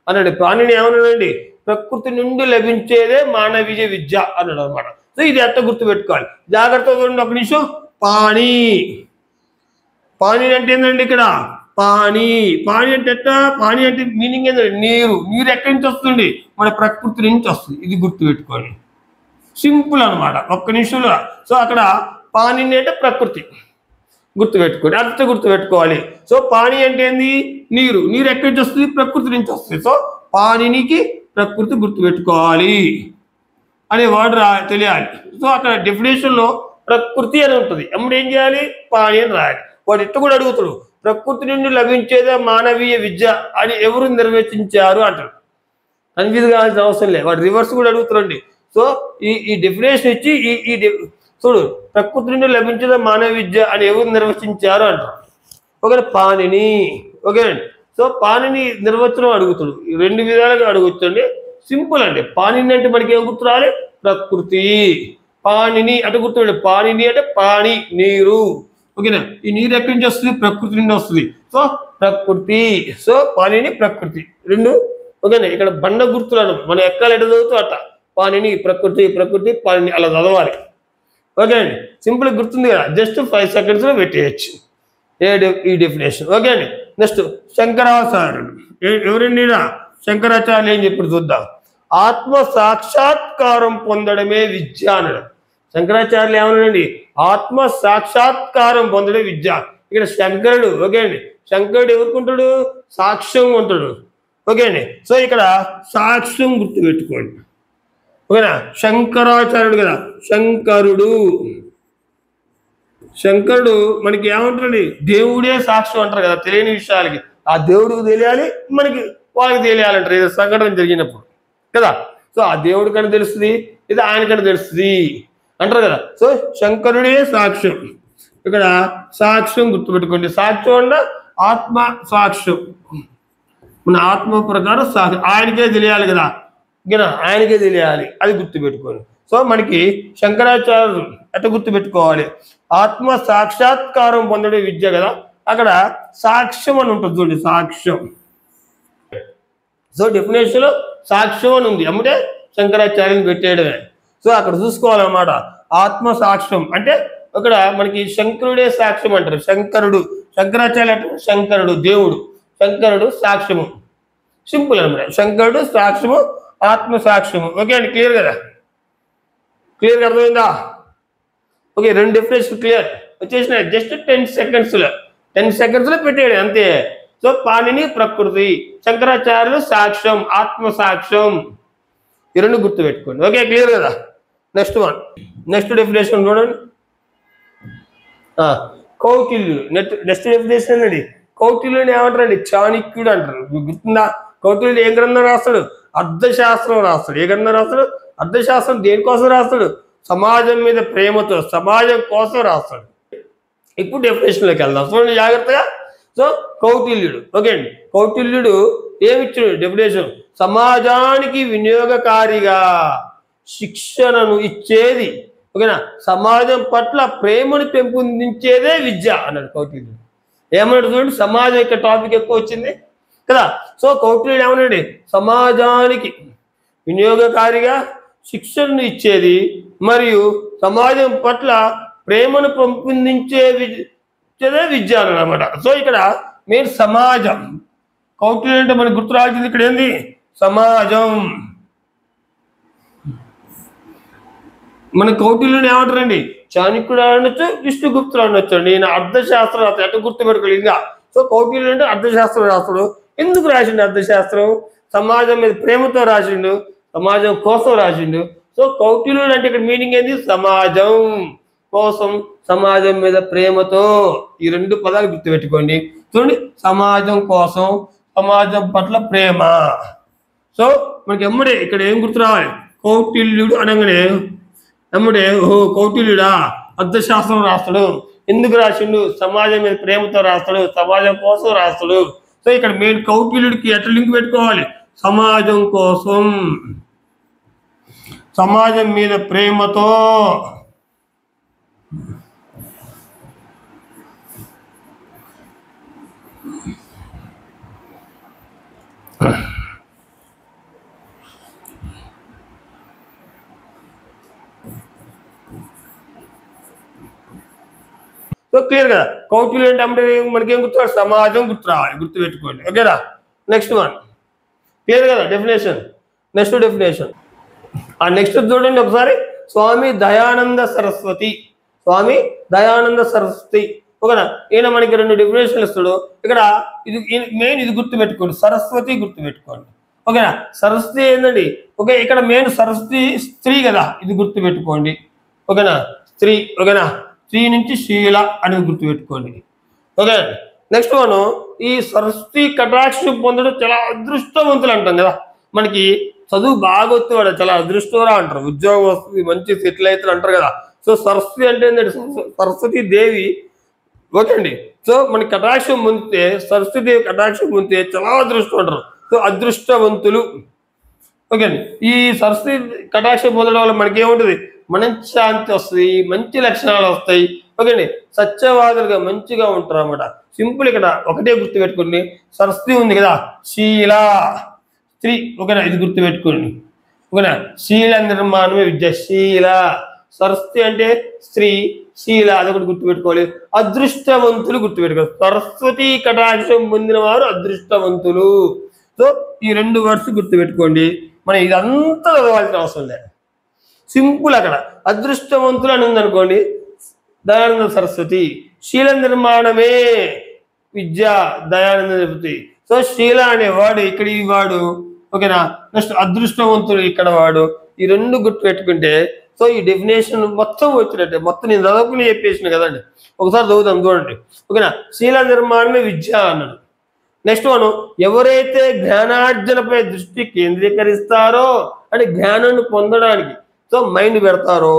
అన్నాడు. పాణిని ఏమన్నాడండి? ప్రకృతి నుండి లభించేదే మానవీయ విద్య అన్నాడు అనమాట. సో ఇది ఎట్లా గుర్తుపెట్టుకోవాలి, జాగ్రత్త చూడండి ఒక నిమిషం. పాణి అంటే ఏంటండి ఇక్కడ? పాణి అంటే ఎట్లా? పాణి అంటే మీనింగ్ ఏంటంటే నీరు ఎక్కడి నుంచి వస్తుంది? మన ప్రకృతి నుంచి వస్తుంది. ఇది గుర్తుపెట్టుకోండి, సింపుల్ అనమాట, ఒక్క నిమిషంలో. సో అక్కడ పాణి అంటే ప్రకృతి, గుర్తుపెట్టుకోండి, అంత గుర్తుపెట్టుకోవాలి. సో పాణి అంటే ఏంది? నీరు ఎక్కడి నుంచి వస్తుంది? ప్రకృతి నుంచి వస్తుంది. సో పాణినికి ప్రకృతి గుర్తుపెట్టుకోవాలి అనే వర్డ్ తెలియాలి. సో అక్కడ డెఫినేషన్లో ప్రకృతి అని ఉంటుంది, అప్పుడు ఏం చేయాలి? పాణి అని రాయాలి. వాడు ఇట్టు కూడా అడుగుతాడు, ప్రకృతి నుండి లభించేదే మానవీయ విద్య అని ఎవరు నిర్వచించారు అంటారు. కన్ఫ్యూజ్ కావాల్సిన అవసరం లేదు, వాడు రివర్స్ కూడా అడుగుతారండి. సో ఈ డెఫినేషన్ ఇచ్చి చూడు, ప్రకృతి నుండి లభించేదే మానవ విద్య అని ఎవరు నిర్వచించారు అంటారు. ఓకే, పాణిని. ఓకే అండి, సో పాణిని నిర్వచనం అడుగుతాడు, 2 విధాలుగా అడగొచ్చండి. సింపుల్ అండి. పాణిని అంటే మనకి ఏం గుర్తు రావాలి? ప్రకృతి. పాణిని అంటే గుర్తుపెట్టి, పాణిని అంటే పాణి నీరు. ఓకేనా? ఈ నీరు ఎక్కడి నుంచి వస్తుంది? ప్రకృతి నుండి వస్తుంది. సో ప్రకృతి. సో పాణిని ప్రకృతి 2. ఓకేనా? ఇక్కడ బండ గుర్తులను మనం ఎక్కాలి, ఎట చదువుతూ అట్ట. పాణిని ప్రకృతి పాణిని అలా చదవాలి. ఓకే అండి, సింపుల్ గుర్తుంది కదా, జస్ట్ 5 secondsలో పెట్టేయచ్చు ఈ డెఫినేషన్. ఓకే అండి, నెక్స్ట్ శంకరాచార్యుడు. ఎవరండి? శంకరాచార్యులు ఏం చెప్పారు చూద్దాం. ఆత్మ సాక్షాత్కారం పొందడమే విద్య అన్నాడు. శంకరాచార్యులు ఏమన్నాడండి? ఆత్మ సాక్షాత్కారం పొందడం విద్య. ఇక్కడ శంకరుడు. ఓకే అండి, శంకరుడు ఎవరుకుంటాడు? సాక్ష్యం ఉంటాడు. ఓకే అండి, సో ఇక్కడ సాక్ష్యం గుర్తుపెట్టుకోండి. ఓకేనా? శంకరాచార్యుడు కదా, శంకరుడు మనకి ఏమంటారండి? దేవుడే సాక్ష్యం అంటారు కదా, తెలియని విషయాలకి ఆ దేవుడికి తెలియాలి, మనకి వాళ్ళకి తెలియాలంటారు ఏదో సంఘటన జరిగినప్పుడు కదా. సో ఆ దేవుడికని తెలుస్తుంది, ఇది ఆయనకని తెలుస్తుంది అంటారు కదా. సో శంకరుడే సాక్ష్యం. ఇక్కడ సాక్ష్యం గుర్తుపెట్టుకోండి. సాక్ష్యం అంటే ఆత్మ సాక్ష్యం, మన ఆత్మ ప్రకారం సాక్ష్యం ఆయనకే తెలియాలి కదా, ఆయనకే తెలియాలి, అది గుర్తుపెట్టుకోండి. సో మనకి శంకరాచార్యులు ఎట్లా గుర్తుపెట్టుకోవాలి? ఆత్మ సాక్షాత్కారం పొందడం విద్య కదా, అక్కడ సాక్ష్యం అని ఉంటుంది చూడండి, సాక్ష్యం. సో డెఫినేషన్లో సాక్ష్యం అని ఉంది, అమ్ముటే శంకరాచార్యుని పెట్టేయడమే. సో అక్కడ చూసుకోవాలన్నమాట. ఆత్మ సాక్ష్యం అంటే అక్కడ మనకి శంకరుడే సాక్ష్యం అంటారు. శంకరాచార్య అంటే శంకరుడు దేవుడు, శంకరుడు సాక్ష్యము. సింపుల్ అనమాట. శంకరుడు సాక్ష్యము, ఆత్మ సాక్ష్యము. ఓకే అండి, క్లియర్ కదా? క్లియర్గా అర్థమైందా? ఓకే, 2 డెఫినేషన్ క్లియర్ వచ్చేసినాయి. జస్ట్ 10 సెకండ్స్లో పెట్టేయడం అంతే. సో పాణిని ప్రకృతి, శంకరాచార్యులు సాక్ష్యం, ఆత్మ సాక్ష్యం, ఈ 2 గుర్తుపెట్టుకోండి. ఓకే, క్లియర్ కదా? నెక్స్ట్ డెఫినేషన్ చూడండి. కౌటిల్యుడు. నెక్స్ట్ డెఫినేషన్ అండి. కౌటిల్యుని ఏమంటారండి? చాణక్యుడు అంటారు. గుర్తుందా? కౌటిల్యుడు ఏం గ్రంథం రాస్తాడు? అర్థశాస్త్రం రాస్తాడు. ఏ గ్రంథం రాస్తాడు? అర్థశాస్త్రం దేనికోసం రాస్తాడు? సమాజం మీద ప్రేమతో, సమాజం కోసం రాస్తాడు. ఇప్పుడు డెఫినేషన్లోకి వెళ్దాం, చూడండి జాగ్రత్తగా. సో కౌటిల్యుడు, ఓకే అండి, కౌటిల్యుడు ఏమిచ్చాడు డెఫినేషన్? సమాజానికి వినియోగకారిగా శిక్షణను ఇచ్చేది, ఓకేనా, సమాజం పట్ల ప్రేమను పెంపొందించేదే విద్య అన్నాడు కౌటిల్యుడు. ఏమన్నాడు చూడండి, సమాజం యొక్క టాపిక్ ఎక్కువ వచ్చింది కదా. సో కౌటిల్యుడు ఏమన్నాడు? సమాజానికి వినియోగకారిగా శిక్షణను ఇచ్చేది మరియు సమాజం పట్ల ప్రేమను పెంపొందించేదే విద్య అన్నమాట. సో ఇక్కడ మెయిన్ సమాజం. కౌటిల్యుడు అంటే మనకు గుర్తు రావాల్సింది ఇక్కడ ఏంది? సమాజం. మన కౌటిల్యుని ఏమంటారండి? చాణక్యుడు అనొచ్చు, విష్ణుగుప్తుడు అనొచ్చు అండి. ఈయన అర్థశాస్త్రం రాస్తాడు, ఎట్లా గుర్తుపెట్టుకోవాలి ఇంకా. సో కౌటిల్యుడు అంటే అర్థశాస్త్రం రాస్తాడు. ఎందుకు రాసిండు అర్థశాస్త్రం? సమాజం మీద ప్రేమతో రాసిండు, సమాజం కోసం రాసిండు. సో కౌటిల్యుడు అంటే ఇక్కడ మీనింగ్ ఏంది? సమాజం కోసం, సమాజం మీద ప్రేమతో. ఈ రెండు పదాలు గుర్తుపెట్టుకోండి. చూడండి, సమాజం కోసం, సమాజం పట్ల ప్రేమ. సో మనకి ఎమ్మడే ఇక్కడ ఏం గుర్తు రావాలి? కౌటిల్యుడు అనగానే ఎమ్మడే ఓహో కౌటిల్యుడా అర్థశాస్త్రం రాస్తాడు. ఎందుకు రాసిండు? సమాజం మీద ప్రేమతో రాస్తాడు, సమాజం కోసం రాస్తాడు. సో ఇక్కడ మెయిన్ కౌటిల్యుడికి ఎట్లా లింక్ పెట్టుకోవాలి? సమాజం కోసం, సమాజం మీద ప్రేమతో. సో క్లియర్ కదా. కౌటిల్యుడు అంటే మనకేం గుర్తు? సమాజం గుర్తు రావాలి, గుర్తుపెట్టుకోండి, ఓకేనా. నెక్స్ట్ వన్ క్లియర్ కదా డెఫినేషన్. నెక్స్ట్ డెఫినేషన్ నెక్స్ట్ చూడండి ఒకసారి. స్వామి దయానంద సరస్వతి, స్వామి దయానంద సరస్వతి, ఓకేనా. ఈయన మనకి రెండు డెఫినేషన్లు ఇస్తాడు. ఇక్కడ ఇది మెయిన్, ఇది గుర్తుపెట్టుకోండి, సరస్వతి గుర్తుపెట్టుకోండి, ఓకేనా. సరస్వతి ఏంటండి? ఓకే, ఇక్కడ మెయిన్ సరస్వతి స్త్రీ కదా, ఇది గుర్తుపెట్టుకోండి, ఓకేనా. స్త్రీ, ఓకేనా. స్త్రీ నుంచి శీల అనేది గుర్తుపెట్టుకోండి, ఓకే. నెక్స్ట్ వన్, ఈ సరస్వతి కటాక్షం పొందడం చాలా అదృష్టవంతులు అంటాం కదా. మనకి చదువు బాగా వచ్చేవాడు చాలా అదృష్టంరా అంటారు, ఉద్యోగం వస్తుంది, మంచి సెటిల్ అవుతారు అంటారు కదా. సో సరస్వతి అంటే ఏంటంటే సరస్వతి దేవి, ఓకే అండి. సో మనకి కటాక్షం పొందితే, సరస్వతి దేవి కటాక్షం పొందితే చాలా అదృష్టం అంటారు. సో అదృష్టవంతులు, ఓకే అండి. ఈ సరస్వతి కటాక్షం పొందడం వల్ల మనకి ఏముంటుంది? మనశ్శాంతి వస్తుంది, మంచి లక్షణాలు వస్తాయి, ఓకే అండి. సత్యవాదులుగా మంచిగా ఉంటారు అన్నమాట. సింపుల్, ఇక్కడ ఒకటే గుర్తుపెట్టుకోండి, సరస్వతి ఉంది కదా, శీల స్త్రీ, ఓకేనా, ఇది గుర్తుపెట్టుకోండి, ఓకేనా. శీల నిర్మాణమే విద్య, శీల. సరస్వతి అంటే స్త్రీ, శీల అదొకటి గుర్తుపెట్టుకోవాలి. అదృష్టవంతులు గుర్తుపెట్టుకోవాలి. సరస్వతి కటాక్షం పొందిన వారు అదృష్టవంతులు. సో ఈ రెండు వర్డ్స్ గుర్తుపెట్టుకోండి. మనం ఇదంతా చదవాల్సిన అవసరం లేదు, సింపుల్. అక్కడ అదృష్టవంతులు అని ఉందనుకోండి, దయానంద సరస్వతి. శీల నిర్మాణమే విద్య, దయానంద సరస్వతి. సో శీల అనేవాడు ఇక్కడ ఈ వాడు, ఓకేనా. నెక్స్ట్ అదృష్టవంతుడు ఇక్కడ వాడు. ఈ రెండు గుర్తు పెట్టుకుంటే సో ఈ డెఫినేషన్ మొత్తం వచ్చినట్టే. మొత్తం నేను చదువుకుని చెప్పేసిన కదండి, ఒకసారి చదువుతాం చూడండి, ఓకేనా. శీల నిర్మాణమే విద్య అన్నాడు. నెక్స్ట్ వన్, ఎవరైతే జ్ఞానార్జనపై దృష్టి కేంద్రీకరిస్తారో అంటే జ్ఞానాన్ని పొందడానికి సో మైండ్ పెడతారో,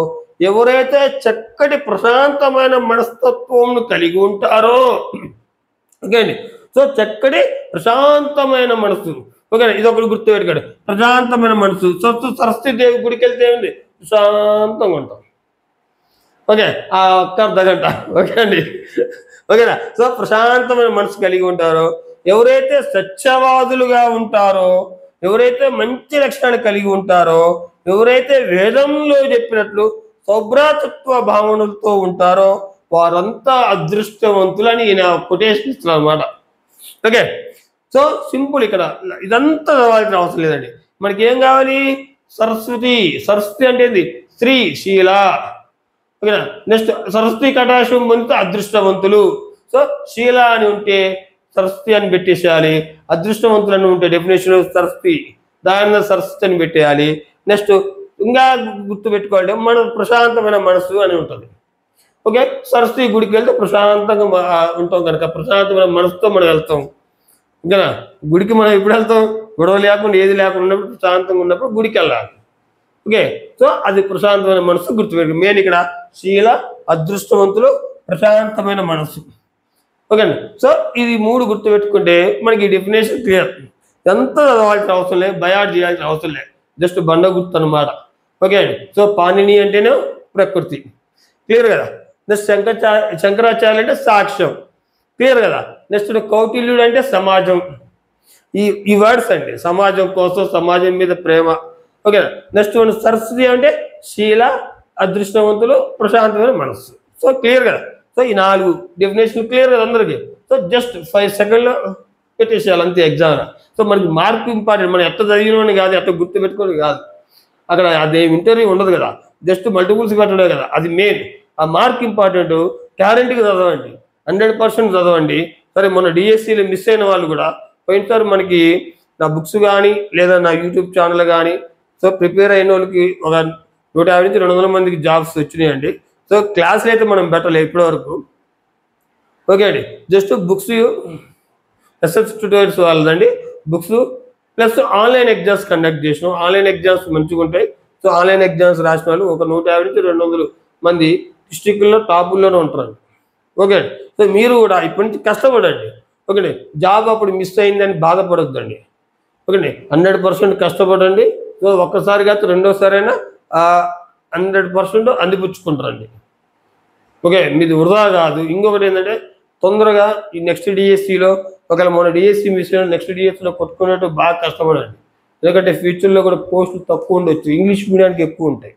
ఎవరైతే చక్కటి ప్రశాంతమైన మనస్తత్వం కలిగి ఉంటారో, ఓకే అండి. సో చక్కటి ప్రశాంతమైన మనసు, ఓకే, ఇది ఒకటి గుర్తు పెట్టుకోండి, ప్రశాంతమైన మనసు. సో సరస్వతి దేవి గుడికి వెళ్తే ఏంటి? ప్రశాంతంగా ఉంటాం, ఓకే, ఆ ఒక్క అర్ధగంట, ఓకే అండి, ఓకేనా. సో ప్రశాంతమైన మనసు కలిగి ఉంటారో, ఎవరైతే సత్యవాదులుగా ఉంటారో, ఎవరైతే మంచి లక్షణాలు కలిగి ఉంటారో, ఎవరైతే వేదంలో చెప్పినట్లు సౌభ్రాతత్వ భావనలతో ఉంటారో వారంతా అదృష్టవంతులు అని ఈయన కొటేషన్ ఇస్తున్నారు అన్నమాట, ఓకే. సో సింపుల్, ఇక్కడ ఇదంతా చదవాల్సిన అవసరం లేదండి. మనకి ఏం కావాలి? సరస్వతి. సరస్వతి అంటే ఏంది? స్త్రీ, శీల, ఓకేనా. నెక్స్ట్ సరస్వతి కటాక్షం పొందితే అదృష్టవంతులు. సో శీల అని ఉంటే సరస్వతి అని పెట్టేసేయాలి, అదృష్టవంతులు అని ఉంటే డెఫినేషన్ సరస్వతి, దాని సరస్వతి అని పెట్టేయాలి. నెక్స్ట్ ఇంకా గుర్తు పెట్టుకోవాలి, మన ప్రశాంతమైన మనసు అని ఉంటుంది, ఓకే. సరస్వతి గుడికి వెళ్తే ప్రశాంతంగా ఉంటాం కనుక ప్రశాంతమైన మనసుతో మనం వెళ్తాం, ఇంకా గుడికి మనం ఎప్పుడు వెళ్తాం? గొడవ లేకుండా ఏది లేకుండా ఉన్నప్పుడు ప్రశాంతంగా ఉన్నప్పుడు గుడికి వెళ్ళాలి. ఓకే, సో అది ప్రశాంతమైన మనసు గుర్తుపెట్టు. మెయిన్ ఇక్కడ శీల, అదృష్టవంతులు, ప్రశాంతమైన మనసు. ఓకే అండి. సో ఇది 3 గుర్తుపెట్టుకుంటే మనకి డెఫినేషన్ క్లియర్. ఎంత చదవాల్సిన అవసరం లేదు, బయాడ్ చేయాల్సిన అవసరం లేదు, జస్ట్ బండ గుర్తు అనమాట. ఓకే అండి. సో పాణిని అంటేనే ప్రకృతి, క్లియర్ కదా. నెక్స్ట్ శంకరాచార్య అంటే సాక్ష్యం, క్లియర్ కదా. నెక్స్ట్ కౌటిల్యుడు అంటే సమాజం. ఈ వర్డ్స్ అండి, సమాజం కోసం, సమాజం మీద ప్రేమ. ఓకే, నెక్స్ట్ సరస్వతి అంటే శీల, అదృష్టవంతులు, ప్రశాంతమైన మనస్సు. సో క్లియర్ కదా. సో ఈ 4 డెఫినేషన్ క్లియర్ కదా అందరికీ. సో జస్ట్ 5 సెకండ్లో పెట్టేసేయాలి అంతే ఎగ్జామ్. సో మనకి మార్క్ ఇంపార్టెంట్, మనం ఎట్ట చదివినని కాదు, ఎట్ట గుర్తు పెట్టుకోని కాదు. అక్కడ అదే ఇంటర్వ్యూ ఉండదు కదా, జస్ట్ మల్టిపుల్స్ పెట్టడే కదా, అది మెయిన్. ఆ మార్క్ ఇంపార్టెంట్. గ్యారెంటీగా చదవండి, 100% చదవండి. సరే, మొన్న డిఎస్సీలో మిస్ అయిన వాళ్ళు కూడా పోయినసారి మనకి నా బుక్స్ కానీ లేదా నా యూట్యూబ్ ఛానల్ కానీ సో ప్రిపేర్ అయిన వాళ్ళకి ఒక 150 నుంచి 200 మందికి జాబ్స్ వచ్చినాయండి. సో క్లాసులు అయితే మనం పెట్టలేదు ఇప్పటివరకు. ఓకే అండి, జస్ట్ బుక్స్ ఎస్ఎస్ ట్యూటోరియల్స్ వాళ్ళదండి, books plus online exams conduct చేసినాం. ఆన్లైన్ ఎగ్జామ్స్ మంచిగా ఉంటాయి. సో ఆన్లైన్ ఎగ్జామ్స్ రాసిన వాళ్ళు ఒక 150 నుంచి 200 మంది డిస్ట్రిక్ట్లో టాపుల్లోనే ఉంటారండి. ఓకే అండి. సో మీరు కూడా ఇప్పటి నుంచి కష్టపడండి. ఓకే అండి, జాబ్ అప్పుడు మిస్ అయిందని బాధపడొద్దండి. ఓకే అండి, 100% కష్టపడండి. సో ఒక్కసారి కాదు, రెండోసారి అయినా 100% అందిపుచ్చుకుంటారండి. ఓకే, మీది వృధా కాదు. ఇంకొకటి ఏంటంటే తొందరగా ఈ నెక్స్ట్ డిఎస్సిలో ఒకవేళ మన డిఎస్సి మిస్ అయిన నెక్స్ట్ డిఎస్సిలో కొట్టుకున్నట్టు బాగా కష్టపడండి. ఎందుకంటే ఫ్యూచర్లో కూడా పోస్టులు తక్కువ ఉండొచ్చు, ఇంగ్లీష్ మీడియానికి ఎక్కువ ఉంటాయి.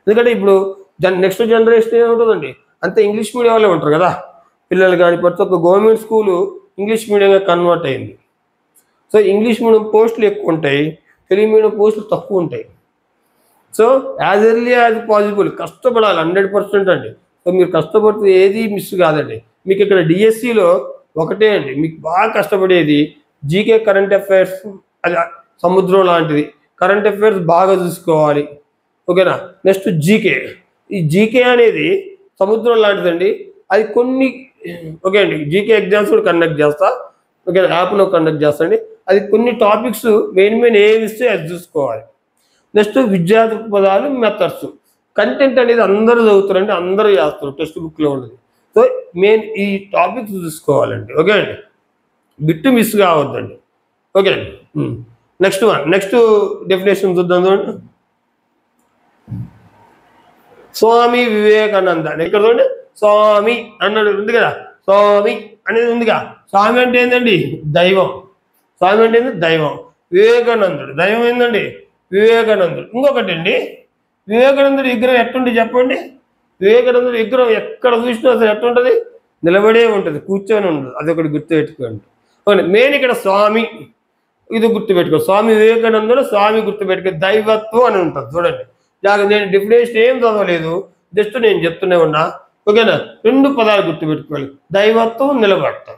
ఎందుకంటే ఇప్పుడు నెక్స్ట్ జనరేషన్ ఏముంటుందండి, అంతే ఇంగ్లీష్ మీడియం వాళ్ళే ఉంటారు కదా పిల్లలు. కానీ ప్రతి ఒక్క గవర్నమెంట్ స్కూలు ఇంగ్లీష్ మీడియంగా కన్వర్ట్ అయింది. సో ఇంగ్లీష్ మీడియం పోస్టులు ఎక్కువ ఉంటాయి, తెలుగు మీడియం పోస్టులు తక్కువ ఉంటాయి. So as early as possible కష్టపడాలి 100% అండి. సో మీరు కష్టపడితే ఏది మిస్ కాదండి. మీకు ఇక్కడ డిఎస్సిలో ఒకటే అండి, మీకు బాగా కష్టపడేది జీకే, కరెంట్ అఫైర్స్. అది సముద్రం లాంటిది, కరెంట్ అఫైర్స్ బాగా చూసుకోవాలి. ఓకేనా. Next GK. ఈ జీకే అనేది సముద్రం లాంటిదండి. అది కొన్ని ఓకే అండి, జీకే ఎగ్జామ్స్ కూడా కండక్ట్ చేస్తా. ఓకే, యాప్లో కండక్ట్ చేస్తాండి. అది కొన్ని టాపిక్స్ మెయిన్ ఏమి ఇస్తే అది చూసుకోవాలి. నెక్స్ట్ విద్యా దృక్పథాలు, మెథడ్స్. కంటెంట్ అనేది అందరూ చదువుతారండి, అందరూ చేస్తారు, టెక్స్ట్ బుక్లో ఉన్నది. సో మెయిన్ ఈ టాపిక్స్ చూసుకోవాలండి. ఓకే అండి, బిట్టు మిస్ కావద్దండి. ఓకే అండి. నెక్స్ట్ డెఫినేషన్ చూద్దాం చూడండి. స్వామి వివేకానంద ఇక్కడ చూడండి, స్వామి అన్నది ఉంది కదా, స్వామి అనేది ఉందిగా. స్వామి అంటే ఏంటండి? దైవం. స్వామి అంటే ఏంటి? దైవం. వివేకానందుడు దైవం ఏంటండి? వివేకానందుడు. ఇంకొకటి అండి, వివేకానందుడి విగ్రహం ఎట్టుండి చెప్పండి? వివేకానందుడి విగ్రహం ఎక్కడ చూసినా అసలు ఎట్టుంటుంది? నిలబడే ఉంటుంది, కూర్చొని ఉంటుంది. అదొకటి గుర్తుపెట్టుకోండి. మెయిన్ ఇక్కడ స్వామి, ఇది గుర్తుపెట్టుకో. స్వామి వివేకానందుడు, స్వామి గుర్తుపెట్టుకో. దైవత్వం అని ఉంటుంది చూడండి. నేను డెఫినేషన్ ఏం చదవలేదు, జస్ట్ నేను చెప్తూనే ఉన్నా. ఓకేనా. 2 పదాలు గుర్తుపెట్టుకోవాలి, దైవత్వం, నిలబడటం.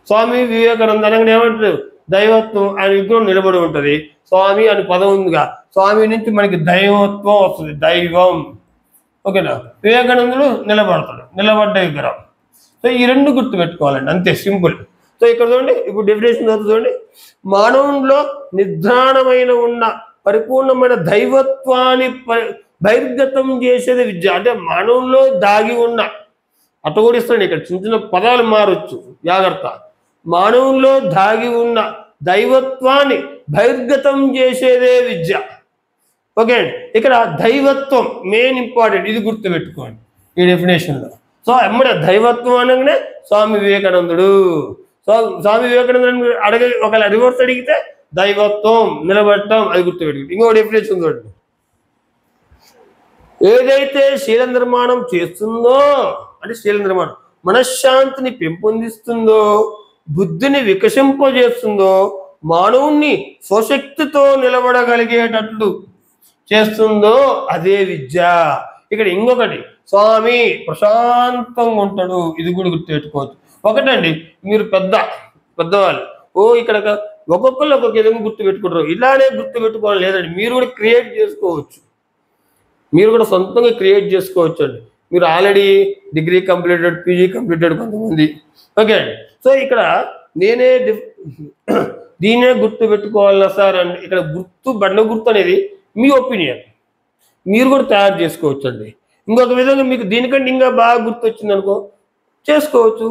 స్వామి వివేకానంద అనగానే ఏమంటారు? దైవత్వం, ఆయన విగ్రహం నిలబడి ఉంటుంది. స్వామి అని పదం ఉందిగా, స్వామి నుంచి మనకి దైవత్వం వస్తుంది, దైవం. ఓకేనా. వివేకానందుడు నిలబడతాడు, నిలబడ్డ విగ్రహం. సో ఈ 2 గుర్తుపెట్టుకోవాలండి, అంతే, సింపుల్. సో ఇక్కడ చూడండి, ఇప్పుడు డెఫినేషన్ చూడండి. మానవుల్లో నిద్రాణమైన ఉన్న పరిపూర్ణమైన దైవత్వాన్ని బహిర్గతం చేసేది విద్య. అంటే మానవుల్లో దాగి ఉన్న, అట్ట కూడా ఇస్తాను ఇక్కడ, చిన్న చిన్న పదాలు మారొచ్చు, జాగ్రత్త. మానవుల్లో దాగి ఉన్న దైవత్వాన్ని బహిర్గతం చేసేదే విద్య. ఓకే అండి. ఇక్కడ దైవత్వం మెయిన్ ఇంపార్టెంట్, ఇది గుర్తుపెట్టుకోండి ఈ డెఫినేషన్లో. సో ఎమ్మడే దైవత్వం అనగానే స్వామి వివేకానందుడు. సో స్వామి వివేకానందుడు ఒకవేళ రివర్స్ అడిగితే దైవత్వం, నిలబడటం, అది గుర్తుపెట్టుకోండి. ఇంకో డెఫినేషన్ చూడండి. ఏదైతే శీల నిర్మాణం చేస్తుందో, అంటే శీల నిర్మాణం మనశ్శాంతిని పెంపొందిస్తుందో, బుద్ధిని వికసింపజేస్తుందో, మానవుణ్ణి స్వశక్తితో నిలబడగలిగేటట్లు చేస్తుందో అదే విద్య. ఇక్కడ ఇంకొకటి, స్వామి ప్రశాంతంగా ఉంటాడు, ఇది కూడా గుర్తుపెట్టుకోవచ్చు. ఒకటండి, మీరు పెద్దవాళ్ళు ఇక్కడ ఒక్కొక్కరు ఒక్కొక్క విధంగా గుర్తుపెట్టుకుంటారు. ఇలానే గుర్తుపెట్టుకోవాలి లేదండి, మీరు కూడా క్రియేట్ చేసుకోవచ్చు, మీరు కూడా సొంతంగా క్రియేట్ చేసుకోవచ్చు అండి. మీరు already degree completed, PG completed కొంతమంది. ఓకే అండి. సో ఇక్కడ నేనే దీనే గుర్తు పెట్టుకోవాలన్నా సార్ అంటే ఇక్కడ బండ గుర్తు అనేది మీ ఒపీనియన్, మీరు కూడా తయారు చేసుకోవచ్చు అండి. ఇంకొక విధంగా మీకు దీనికంటే ఇంకా బాగా గుర్తు వచ్చింది అనుకో చేసుకోవచ్చు,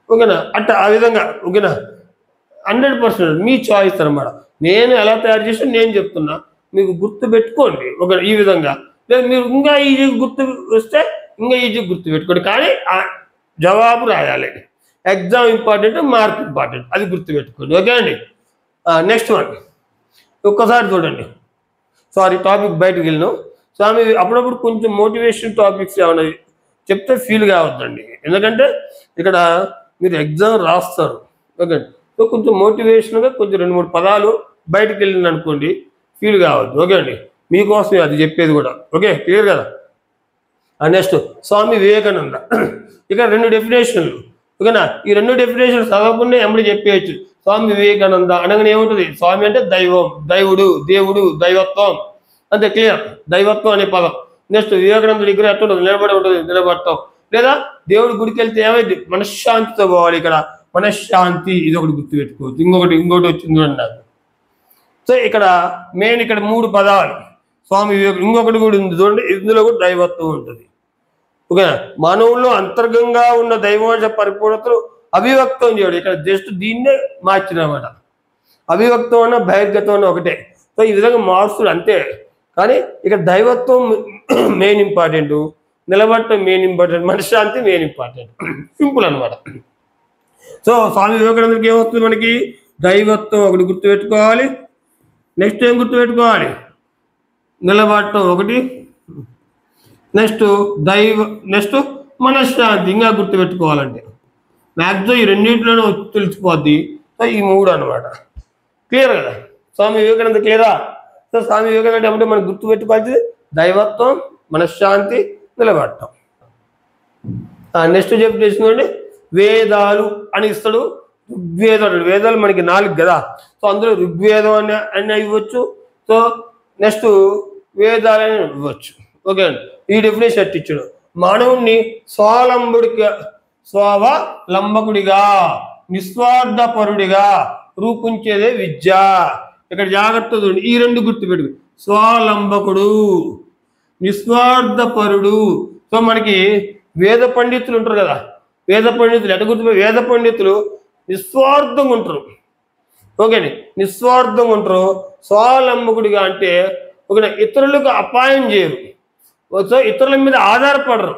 ఓకేనా? అట్లా ఆ విధంగా, ఓకేనా? 100% మీ చాయిస్ అనమాట. నేను ఎలా తయారు చేసి నేను చెప్తున్నా, మీకు గుర్తు పెట్టుకోండి ఒక ఈ విధంగా. లేదు మీరు ఇంకా ఈజీ గుర్తు వస్తే ఇంకా ఈజీ గుర్తు పెట్టుకోండి, కానీ జవాబు రాయాలి. ఎగ్జామ్ ఇంపార్టెంట్, మార్క్ ఇంపార్టెంట్, అది గుర్తు పెట్టుకోండి. ఓకే అండి. నెక్స్ట్ వన్ ఒక్కసారి చూడండి. సారీ, టాపిక్ బయటకు వెళ్ళినాం. స్వామి అప్పుడప్పుడు కొంచెం మోటివేషన్ టాపిక్స్ ఏమన్నా చెప్తే ఫీల్ కావద్దండి, ఎందుకంటే ఇక్కడ మీరు ఎగ్జామ్ రాస్తారు. ఓకే, సో కొంచెం మోటివేషన్గా కొంచెం 2-3 పదాలు బయటకు వెళ్ళింది అనుకోండి, ఫీల్ కావద్దు. ఓకే అండి, మీకోసమే అది చెప్పేది కూడా. ఓకే, క్లియర్ కదా? నెక్స్ట్ స్వామి వివేకానంద. ఇక 2 డెఫినేషన్లు, ఓకేనా? ఈ 2 డెఫినేషన్లు చదవకుండా ఎమ్మడి చెప్పేయచ్చు. స్వామి వివేకానంద అనగానే ఏముంటుంది? స్వామి అంటే దైవం, దేవుడు, దైవత్వం, అంతే, క్లియర్. దైవత్వం అనే పదం. నెక్స్ట్ వివేకానందుడి దగ్గర ఎట్లా ఉంటుంది? నిలబడి ఉంటుంది, నిలబడతాం. లేదా దేవుడి గుడికి వెళ్తే ఏమైంది? మనశ్శాంతితో పోవాలి. ఇక్కడ మనశ్శాంతి, ఇది ఒకటి గుర్తుపెట్టుకోవచ్చు. ఇంకోటి వచ్చింది నాకు. సో ఇక్కడ మెయిన్ ఇక్కడ 3 పదాలు స్వామి వివేక. ఇంకొకటి కూడా ఉంది చూడండి, ఇందులో కూడా దైవత్వం ఉంటుంది. ఓకేనా? మానవుల్లో అంతర్గంగా ఉన్న దైవాంశ పరిపూర్ణతలు అభివ్యక్తం చేయడు. ఇక్కడ జస్ట్ దీన్నే మార్చినమాట. అభివ్యక్తం అన్న బహిర్గతం అన్న ఒకటే. సో ఈ విధంగా మార్చుడు అంతే. కానీ ఇక్కడ దైవత్వం మెయిన్ ఇంపార్టెంట్, నిలబడటం మెయిన్ ఇంపార్టెంట్, మనశ్శాంతి మెయిన్ ఇంపార్టెంట్. సింపుల్ అనమాట. సో స్వామి వివేకానందకి ఏమవుతుంది? మనకి దైవత్వం ఒకటి గుర్తుపెట్టుకోవాలి. నెక్స్ట్ ఏం గుర్తుపెట్టుకోవాలి? నిలబడటం ఒకటి, నెక్స్ట్ నెక్స్ట్ మనశ్శాంతి ఇంకా గుర్తుపెట్టుకోవాలంటే మ్యాక్సిమం ఈ 2 తెలిసిపోద్ది. సో ఈ 3 అనమాట. క్లియర్ కదా? స్వామి వివేకానంద క్లియరా? సో స్వామి వివేకానంద అంటే మనకు గుర్తుపెట్టుకోవాల్సింది దైవత్వం, మనశ్శాంతి, నిలబడటం. నెక్స్ట్ చెప్పేసిందండి వేదాలు అని ఇస్తాడు. ఋగ్వేదాలు, వేదాలు మనకి 4 కదా. సో అందులో ఋగ్వేదం అని ఇవ్వచ్చు. సో నెక్స్ట్ వేదాలని ఇవ్వచ్చు. ఓకే అండి, ఈ డెఫినేషన్ ఎట్టిచ్చాడు. మానవుణ్ణి స్వావలంబకుడిగా, నిస్వార్థపరుడిగా రూపించేదే విద్య. ఇక్కడ జాగ్రత్త చూడండి, ఈ 2 గుర్తుపెట్టుకు. స్వాలంబకుడు, నిస్వార్థపరుడు. సో మనకి వేద పండితులు ఉంటారు కదా, వేద పండితులు ఎట గుర్తుపెట్టు? వేద పండితులు నిస్వార్థంగా ఉంటారు. ఓకే అండి, నిస్వార్థంగా ఉంటారు. స్వాలంబకుడిగా అంటే ఓకేనా, ఇతరులకు అపాయం చేయరు. సో ఇతరుల మీద ఆధారపడరు,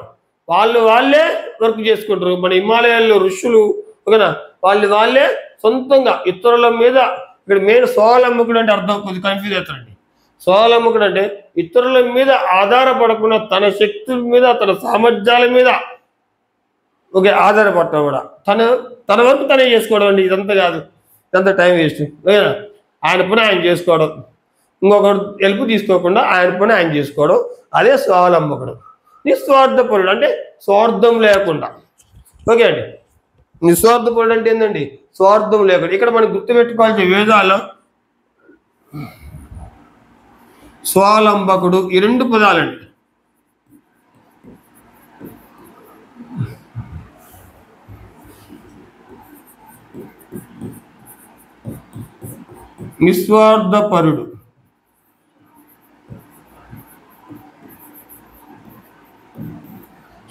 వాళ్ళే వర్క్ చేసుకుంటారు. మన హిమాలయాల్లో ఋషులు ఓకేనా, వాళ్ళే సొంతంగా ఇతరుల మీద. ఇక్కడ మెయిన్ స్వాలంబకుడు అంటే అర్థం కొద్దిగా కన్ఫ్యూజ్ అవుతారండి. స్వాలంబకుడు అంటే ఇతరుల మీద ఆధారపడకుండా తన శక్తుల మీద, తన సామర్థ్యాల మీద ఓకే ఆధారపడటం కూడా, తన వరకు తనే చేసుకోవడం అండి. ఇదంతా కాదు, ఇదంతా టైం వేస్ట్. ఓకేనా? ఆయన పని ఆయన చేసుకోవడం, ఇంకొకరు హెల్ప్ తీసుకోకుండా ఆయన పని ఆయన చేసుకోవడం, అదే స్వాలంబకుడు. నిస్వార్థపరుడు అంటే స్వార్థం లేకుండా. ఓకే అండి, నిస్వార్థపరుడు అంటే ఏంటండి? స్వార్థం లేకుండా. ఇక్కడ మనం గుర్తుపెట్టుకోవాల్సిన వేదాల్లో స్వాలంబకుడు ఈ 2 పదాలండి. నిస్వార్థపరుడు,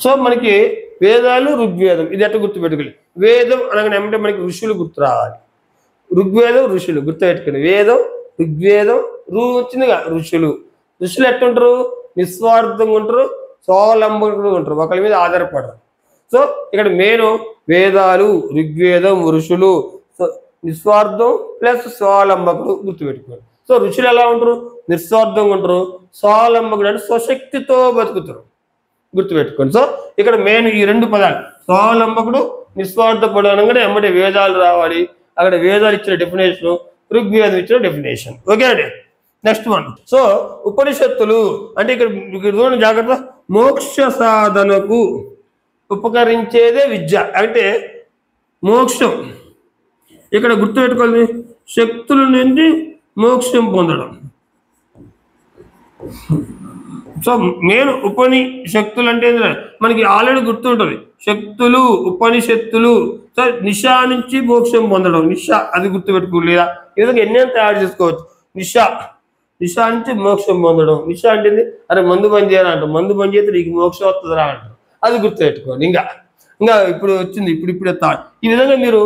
సో మనకి వేదాలు, ఋగ్వేదం, ఇది ఎట్లా గుర్తుపెట్టుకోవాలి? వేదం అనగానే ఏమంటే మనకి ఋషులు గుర్తు రావాలి. ఋగ్వేదం ఋషులు గుర్తుపెట్టుకోండి. వేదం, ఋగ్వేదం, వచ్చిందిగా ఋషులు. ఋషులు ఎట్టుంటారు? నిస్వార్థంగా ఉంటారు, స్వాలంబకుడు ఉంటారు, ఒకరి మీద ఆధారపడరు. సో ఇక్కడ మెయిన్ వేదాలు, ఋగ్వేదం, ఋషులు, నిస్వార్థం ప్లస్ స్వాలంబకుడు గుర్తుపెట్టుకోండి. సో ఋషులు ఎలా ఉంటారు? నిస్వార్థంగా ఉంటారు. స్వాలంబకుడు అంటే స్వశక్తితో బతుకుతారు, గుర్తుపెట్టుకోండి. సో ఇక్కడ మెయిన్ ఈ 2 పదాలు స్వాలంబకుడు, నిస్వార్థపడు అనగానే ఎమ్మటే వేదాలు రావాలి. అక్కడ వేదాలు ఇచ్చిన డెఫినేషన్, ఋగ్వేదం ఇచ్చిన డెఫినేషన్. ఓకే అండి, నెక్స్ట్ వన్. సో ఉపనిషత్తులు అంటే ఇక్కడ చూడండి జాగ్రత్త, మోక్ష సాధనకు ఉపకరించేదే విద్య. అంటే మోక్షం ఇక్కడ గుర్తుపెట్టుకోవాలి, శక్తుల నుండి మోక్షం పొందడం. సో మెయిన్ ఉపనిషత్తులు అంటే మనకి ఆల్రెడీ గుర్తుంటుంది, శక్తులు, ఉపనిషత్తులు. సో సో నిషా నుంచి మోక్షం పొందడం, నిషా అది గుర్తుపెట్టుకో. లేదా ఈ విధంగా ఎన్నైనా తయారు చేసుకోవచ్చు. నిషా నుంచి మోక్షం పొందడం. నిషా అంటే అరే మందు బంద్ చేయాలి అంటాం, మందు బంద్ చేస్తే నీకు మోక్షం వస్తుందిరా అంటాం, అది గుర్తుపెట్టుకోండి. ఇంకా ఇప్పుడు వచ్చింది, ఇప్పుడు థాట్. ఈ విధంగా మీరు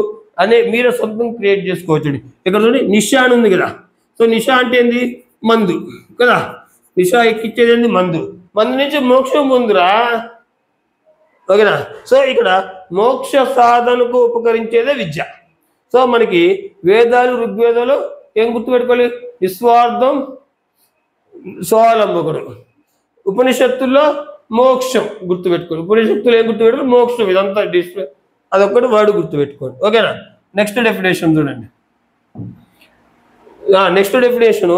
మీరే సొంతం క్రియేట్ చేసుకోవచ్చు. ఇక్కడ చూడండి నిషా అని ఉంది కదా. సో నిషా అంటే ఏంది? మందు కదా. నిషా ఎక్కిచ్చేది ఏంది? మందు నుంచి మోక్షం పొందురా, ఓకేనా. సో ఇక్కడ మోక్ష సాధనకు ఉపకరించేదే విద్య. సో మనకి వేదాలు, ఋగ్వేదాలు ఏం గుర్తుపెట్టుకోవాలి? నిస్వార్థం, స్వావలంబకుడు. ఉపనిషత్తుల్లో మోక్షం గుర్తుపెట్టుకోండి. ఉపనిషత్తులు ఏం గుర్తుపెట్టుకోవాలి? మోక్షం. ఇదంతా డిస్ప్లే అదొక్కటి వర్డ్ గుర్తుపెట్టుకోండి, ఓకేనా. నెక్స్ట్ డెఫినేషన్ చూడండి. నెక్స్ట్ డెఫినేషన్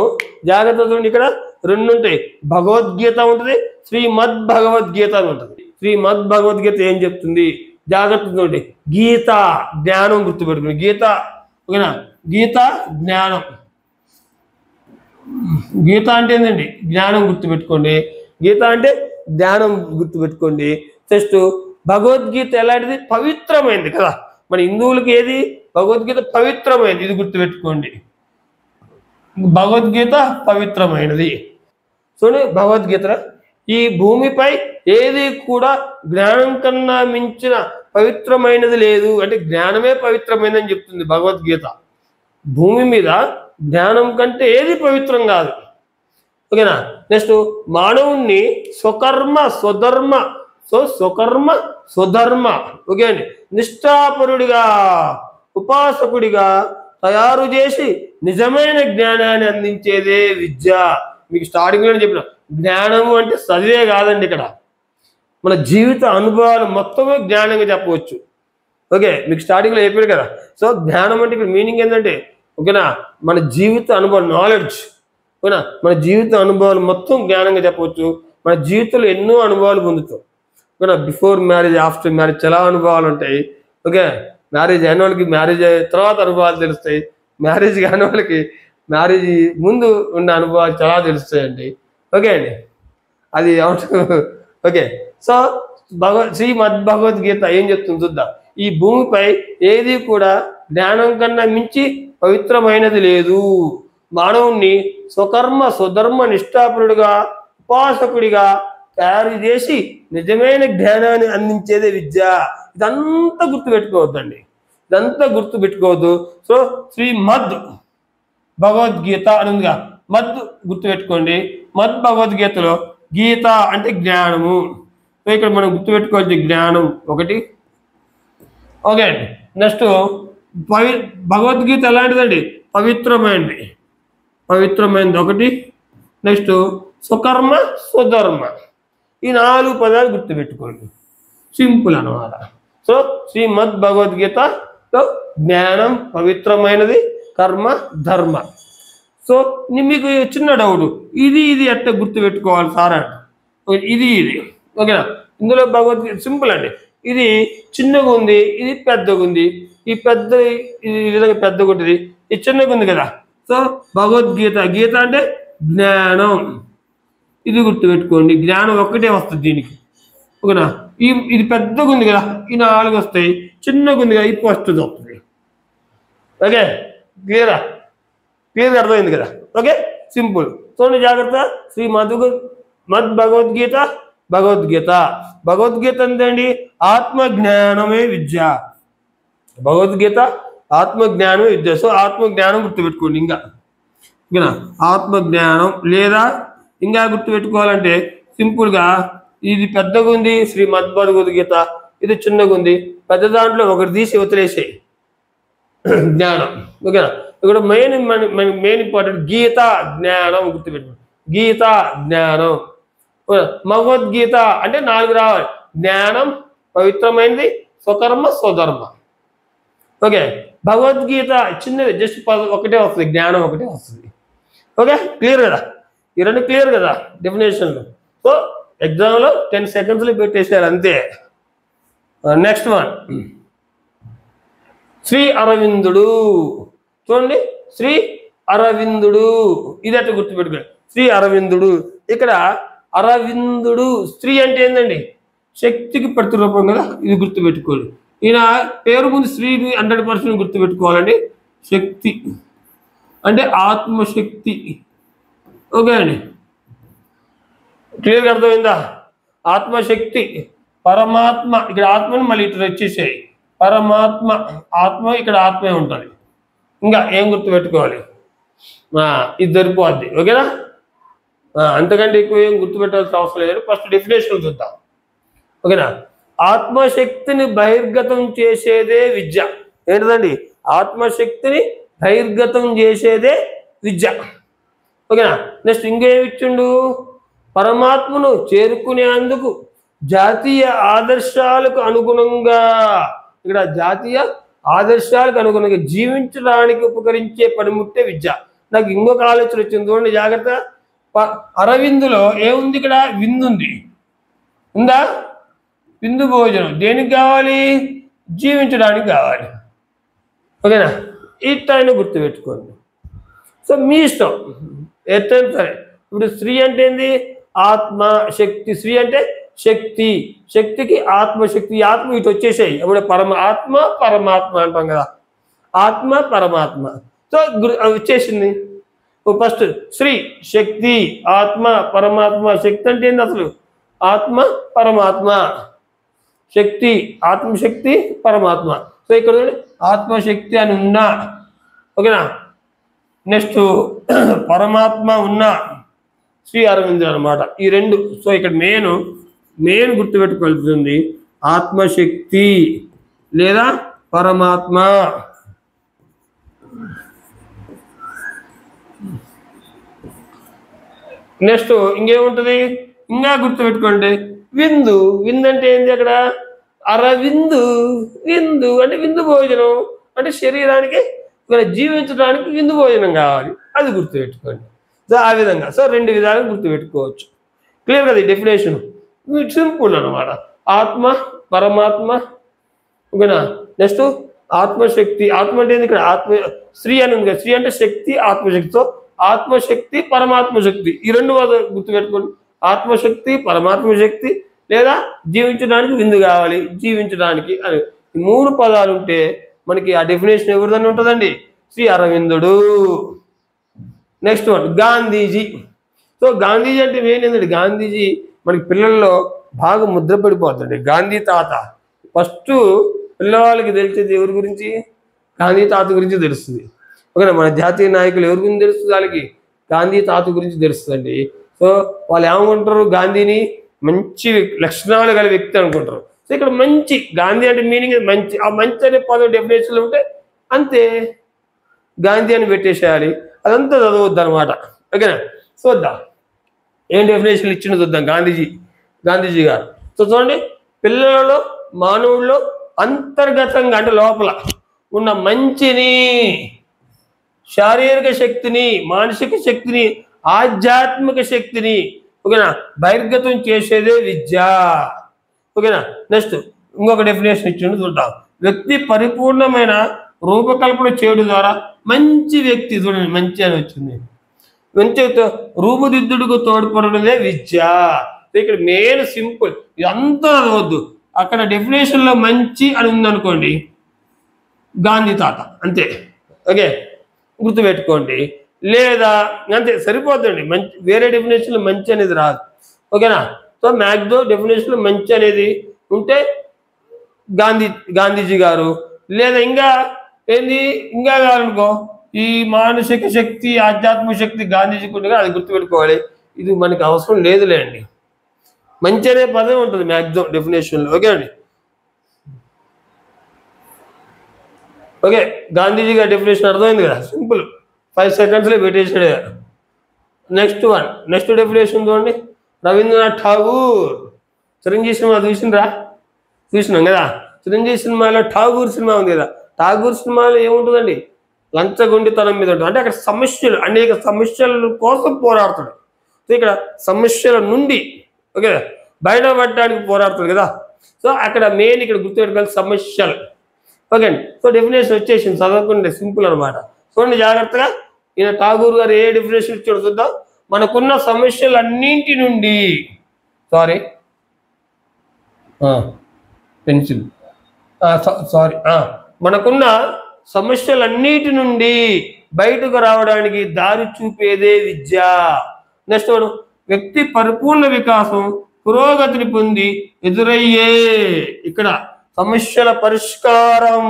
జాగ్రత్త చూడండి. ఇక్కడ రెండు ఉంటాయి, భగవద్గీత ఉంటుంది, శ్రీమద్ భగవద్గీత అని ఉంటుంది. శ్రీమద్ భగవద్గీత ఏం చెప్తుంది? జాగ్రత్త చూడండి. గీత జ్ఞానం గుర్తుపెట్టుకోండి. గీత, ఓకేనా. గీత జ్ఞానం. గీత అంటే ఏంటండి? జ్ఞానం గుర్తుపెట్టుకోండి. గీత అంటే జ్ఞానం గుర్తుపెట్టుకోండి. నెక్స్ట్ భగవద్గీత ఎలాంటిది? పవిత్రమైంది కదా. మన హిందువులకి ఏది? భగవద్గీత పవిత్రమైనది, ఇది గుర్తుపెట్టుకోండి. భగవద్గీత పవిత్రమైనది. చూడండి, భగవద్గీత ఈ భూమిపై ఏది కూడా జ్ఞానం కన్నా మించిన పవిత్రమైనది లేదు అంటే జ్ఞానమే పవిత్రమైనదని చెప్తుంది భగవద్గీత. భూమి మీద జ్ఞానం కంటే ఏది పవిత్రం కాదు, ఓకేనా. నెక్స్ట్ మానవుణ్ణి స్వకర్మ స్వధర్మ ఓకే అండి నిష్ఠాపరుడిగా, ఉపాసకుడిగా తయారు చేసి నిజమైన జ్ఞానాన్ని అందించేదే విద్య. మీకు స్టార్టింగ్లో చెప్పిన జ్ఞానము అంటే చదివే కాదండి, ఇక్కడ మన జీవిత అనుభవాలు మొత్తమే జ్ఞానంగా చెప్పవచ్చు. ఓకే, మీకు స్టార్టింగ్లో చెప్పారు కదా. సో జ్ఞానం అంటే ఇక్కడ మీనింగ్ ఏంటంటే, ఓకేనా, మన జీవిత అనుభవం, నాలెడ్జ్, ఓకేనా. మన జీవిత అనుభవాలు మొత్తం జ్ఞానంగా చెప్పవచ్చు. మన జీవితంలో ఎన్నో అనుభవాలు పొందుతాం, ఓకేనా. బిఫోర్ మ్యారేజ్, ఆఫ్టర్ మ్యారేజ్ చాలా అనుభవాలు ఉంటాయి. ఓకే, మ్యారేజ్ అయిన వాళ్ళకి మ్యారేజ్ అయిన తర్వాత అనుభవాలు తెలుస్తాయి, మ్యారేజ్ కాని వాళ్ళకి మ్యారేజ్ ముందు ఉన్న అనుభవాలు చాలా తెలుస్తాయండి. ఓకే అండి, అది ఓకే. సో శ్రీమద్ భగవద్గీత ఏం చెప్తుంది చూద్దాం. ఈ భూమిపై ఏది కూడా జ్ఞానం కన్నా మించి పవిత్రమైనది లేదు. మానవుణ్ణి స్వధర్మ నిష్ఠాపరుడుగా, ఉపాసకుడిగా తయారు చేసి నిజమైన జ్ఞానాన్ని అందించేదే విద్య. ఇదంతా గుర్తుపెట్టుకోవద్దండి, ఇదంతా గుర్తుపెట్టుకోవద్దు. సో శ్రీమద్ భగవద్గీత అని ఉందిగా, మద్ గుర్తుపెట్టుకోండి. మద్ భగవద్గీతలో గీత అంటే జ్ఞానము. సో ఇక్కడ మనం గుర్తుపెట్టుకోవచ్చు జ్ఞానం ఒకటి. ఓకే అండి, నెక్స్ట్ భగవద్గీత ఎలాంటిదండి? పవిత్రమైనది ఒకటి. నెక్స్ట్ స్వకర్మ స్వధర్మ, ఈ 4 పదాలు గుర్తుపెట్టుకోండి, సింపుల్ అన్నమాట. సో శ్రీమద్ భగవద్గీతలో జ్ఞానం పవిత్రమైనది, కర్మ ధర్మ. సో మీకు చిన్న డౌట్, ఇది ఎట్లా గుర్తుపెట్టుకోవాలి సార్ అంటే, ఇది ఓకేనా. ఇందులో భగవద్గీత సింపుల్ అండి. ఇది చిన్నగా ఉంది, ఇది పెద్దగా ఉంది. ఈ విధంగా పెద్దగా ఉంటుంది, ఇది చిన్నగా ఉంది కదా. సో భగవద్గీత, గీత అంటే జ్ఞానం, ఇది గుర్తుపెట్టుకోండి. జ్ఞానం ఒక్కటే వస్తుంది దీనికి, ఓకేనా. ఇది పెద్దగా ఉంది కదా, ఈ 4 వస్తాయి. చిన్నగా ఉంది కదా, ఈ ఫస్ట్ వస్తుంది. ఓకే, క్లియర్గా అర్థమైంది కదా. Okay, simple. చూడండి జాగ్రత్త. మద్ భగవద్గీత అంతేండి, ఆత్మజ్ఞానమే విద్య. భగవద్గీత ఆత్మజ్ఞానమే విద్య. సో ఆత్మజ్ఞానం గుర్తుపెట్టుకోండి. ఇంకా ఆత్మజ్ఞానం లేదా ఇంకా గుర్తుపెట్టుకోవాలంటే సింపుల్గా, ఇది పెద్దగా ఉంది శ్రీమద్ భగవద్గీత, ఇది చిన్నగా ఉంది. పెద్ద దాంట్లో ఒకటి తీసి వదిలేసే జ్ఞానం, ఓకేనా. ఇక్కడ మెయిన్ ఇంపార్టెంట్ గీత జ్ఞానం గుర్తుపెట్టుకోండి. గీత జ్ఞానం, భగవద్గీత అంటే 4 రావాలి. జ్ఞానం పవిత్రమైనది, స్వకర్మ స్వధర్మ. ఓకే, భగవద్గీత చిన్నది, జస్ట్ ఒకటే వస్తుంది, జ్ఞానం ఒకటే వస్తుంది. ఓకే, క్లియర్ కదా, ఈ 2 క్లియర్ కదా డెఫినేషన్లు. సో ఎగ్జామ్లో 10 సెకండ్స్లో పెట్టేశారు అంతే. నెక్స్ట్ వన్, శ్రీ అరవిందుడు. చూడండి, శ్రీ అరవిందుడు, ఇది అట్లా గుర్తుపెట్టుకోండి. శ్రీ అరవిందుడు, ఇక్కడ అరవిందుడు స్త్రీ అంటే ఏంటండి? శక్తికి ప్రతిరూపం కదా, ఇది గుర్తుపెట్టుకోండి. ఈయన పేరు ముందు శ్రీని 100% గుర్తుపెట్టుకోవాలండి. శక్తి అంటే ఆత్మశక్తి. ఓకే అండి, క్లియర్గా అర్థమైందా? ఆత్మశక్తి, పరమాత్మ. ఇక్కడ ఆత్మను మళ్ళీ ఇటు వచ్చేసాయి. పరమాత్మ, ఆత్మ, ఇక్కడ ఆత్మే ఉంటుంది. ఇంకా ఏం గుర్తుపెట్టుకోవాలి? ఇది సరిపోద్ది. ఓకేనా? అంతకంటే ఎక్కువ ఏం గుర్తుపెట్టాల్సిన అవసరం లేదు. ఫస్ట్ డెఫినేషన్ చూద్దాం. ఓకేనా? ఆత్మశక్తిని బహిర్గతం చేసేదే విద్య. ఏంటిదండి? ఆత్మశక్తిని బహిర్గతం చేసేదే విద్య. ఓకేనా? నెక్స్ట్ ఇంకేమి ఇచ్చిండు? పరమాత్మను చేరుకునేందుకు జాతీయ ఆదర్శాలకు అనుగుణంగా, ఇక్కడ జాతీయ ఆదర్శాలకు అనుగుణంగా జీవించడానికి ఉపకరించే పనిముట్టే విద్య. నాకు ఇంకొక ఆలోచన వచ్చింది, చూడండి జాగ్రత్త. అరవిందులో ఏముంది? ఇక్కడ విందు ఉంది. ఉందా? విందు భోజనం దేనికి కావాలి? జీవించడానికి కావాలి. ఓకేనా? ఇట్లా గుర్తుపెట్టుకోండి. సో మీ ఇష్టం ఎట్లయినా సరే. ఇప్పుడు స్త్రీ అంటే ఏంది? ఆత్మ శక్తి. స్త్రీ అంటే శక్తి, శక్తికి ఆత్మశక్తి. ఆత్మ ఇటు వచ్చేసాయి. అప్పుడు ఆత్మ పరమాత్మ అంటాం కదా, ఆత్మ పరమాత్మ. సో వచ్చేసింది. ఫస్ట్ శ్రీ శక్తి, ఆత్మ పరమాత్మ. శక్తి అంటే ఏంది అసలు? ఆత్మ పరమాత్మ. శక్తి ఆత్మశక్తి పరమాత్మ. సో ఇక్కడ ఆత్మశక్తి అని ఉన్నా. ఓకేనా? నెక్స్ట్ పరమాత్మ ఉన్నా శ్రీ అరవిందుడు అనమాట. ఈ రెండు. సో ఇక్కడ మెయిన్ గుర్తుపెట్టుకోవాల్సింది ఆత్మశక్తి లేదా పరమాత్మ. నెక్స్ట్ ఇంకేముంటుంది? ఇంకా గుర్తుపెట్టుకోండి, విందు. విందు అంటే ఏంటి? అక్కడ అరవిందు. విందు అంటే విందు భోజనం, అంటే శరీరానికి జీవించడానికి విందు భోజనం కావాలి. అది గుర్తుపెట్టుకోండి. సో ఆ విధంగా రెండు విధాలుగా గుర్తుపెట్టుకోవచ్చు. క్లియర్ కదా? ఈ డెఫినేషన్ సింపుల్ అనమాట. ఆత్మ పరమాత్మ. ఓకేనా? నెక్స్ట్ ఆత్మశక్తి. ఆత్మ అంటే ఇక్కడ ఆత్మ స్త్రీ అని ఉంది కదా, స్త్రీ అంటే శక్తి ఆత్మశక్తితో ఆత్మశక్తి పరమాత్మ శక్తి. ఈ రెండు గుర్తుపెట్టుకోండి. ఆత్మశక్తి పరమాత్మ శక్తి, లేదా జీవించడానికి విందు కావాలి, జీవించడానికి అని ఈ మూడు పదాలు ఉంటే మనకి ఆ డెఫినేషన్ ఎవరిదని ఉంటుందండి? శ్రీ అరవిందుడు. Next one Gandhiji. So Gandhiji అంటే మెయిన్ ఏంటంటే, గాంధీజీ మనకి పిల్లల్లో బాగా ముద్రపడిపోతుంది. గాంధీ తాత. ఫస్ట్ పిల్లవాళ్ళకి తెలిసేది ఎవరి గురించి? గాంధీ తాత గురించి తెలుస్తుంది. ఓకేనా? మన జాతీయ నాయకులు ఎవరి గురించి తెలుస్తుంది? వాళ్ళకి గాంధీ తాత గురించి తెలుస్తుందండి. సో వాళ్ళు ఏమనుకుంటారు? గాంధీని మంచి లక్షణాలు గల వ్యక్తి అనుకుంటారు. సో ఇక్కడ మంచి, గాంధీ అంటే మీనింగ్ మంచి. ఆ మంచి అనే పదం డెఫినేషన్లో ఉంటే అంతే, గాంధీ అని పెట్టేసేయాలి. అదంతా చదవద్దు అనమాట. ఓకేనా? చూద్దాం ఏం డెఫినేషన్ ఇచ్చిందో చూద్దాం గాంధీజీ గారు. సో చూడండి, పిల్లలలో మానవుల్లో అంతర్గతంగా అంటే లోపల ఉన్న మంచిని, శారీరక శక్తిని, మానసిక శక్తిని, ఆధ్యాత్మిక శక్తిని ఓకేనా బహిర్గతం చేసేదే విద్య. ఓకేనా? నెక్స్ట్ ఇంకొక డెఫినేషన్ ఇచ్చిండు చూద్దాం. వ్యక్తి పరిపూర్ణమైన రూపకల్పన చేయడం ద్వారా మంచి వ్యక్తి, చూడండి మంచి అని వచ్చింది, మంచి రూపుదిద్దుడుకు తోడ్పడమే విద్య. ఇక్కడ మెయిన్ సింపుల్, ఇదంతా చదవద్దు. అక్కడ డెఫినేషన్లో మంచి అని ఉందనుకోండి, గాంధీ తాత అంతే. ఓకే, గుర్తుపెట్టుకోండి. లేదా అంతే సరిపోతుందండి. మంచి వేరే డెఫినేషన్లో మంచి అనేది రాదు. ఓకేనా? సో మ్యాక్సిమం డెఫినేషన్లో మంచి అనేది ఉంటే గాంధీజీ గారు, లేదా ఇంకా ఏంది ఇంకా కావాలనుకో ఈ మానసిక శక్తి ఆధ్యాత్మిక శక్తి గాంధీజీకి ఉండగా అది గుర్తుపెట్టుకోవాలి. ఇది మనకి అవసరం లేదులే అండి. మంచి అనే పదం ఉంటుంది మ్యాక్సిమం డెఫినేషన్లో. ఓకే అండి? ఓకే, గాంధీజీ గారి డెఫినేషన్ అర్థమైంది కదా, సింపుల్ 5 సెకండ్స్లో పెట్టేసాడు. నెక్స్ట్ డెఫినేషన్ చూడండి. రవీంద్రనాథ్ ఠాగూర్. చిరంజీవి సినిమా చూసినాం కదా. చిరంజీవి సినిమాలో ఠాగూర్ సినిమా ఉంది కదా. ఠాగూర్ సినిమాలో ఏముంటుందండి? లంచగొండితనం మీద ఉంటుంది. అంటే అక్కడ సమస్యలు, అనేక సమస్యల కోసం పోరాడతాడు. సో ఇక్కడ సమస్యల నుండి ఓకే బయటపడడానికి పోరాడుతాడు కదా. సో అక్కడ మెయిన్ ఇక్కడ గుర్తుపెట్టుకోవాలి సమస్యలు. ఓకే అండి. సో డెఫినేషన్ వచ్చేసింది, చదవకుండా సింపుల్ అనమాట. చూడండి జాగ్రత్తగా. ఈయన ఠాగూర్ గారు ఏ డెఫినేషన్ ఇచ్చాడో చూద్దాం. మనకున్న సమస్యలన్నింటి నుండి, పెన్సిల్ సారీ మనకున్న సమస్యలన్నిటి నుండి బయటకు రావడానికి దారి చూపేదే విద్య. నెక్స్ట్ వ్యక్తి పరిపూర్ణ వికాసం పురోగతిని పొంది ఎదురయ్యే ఇక్కడ సమస్యల పరిష్కారం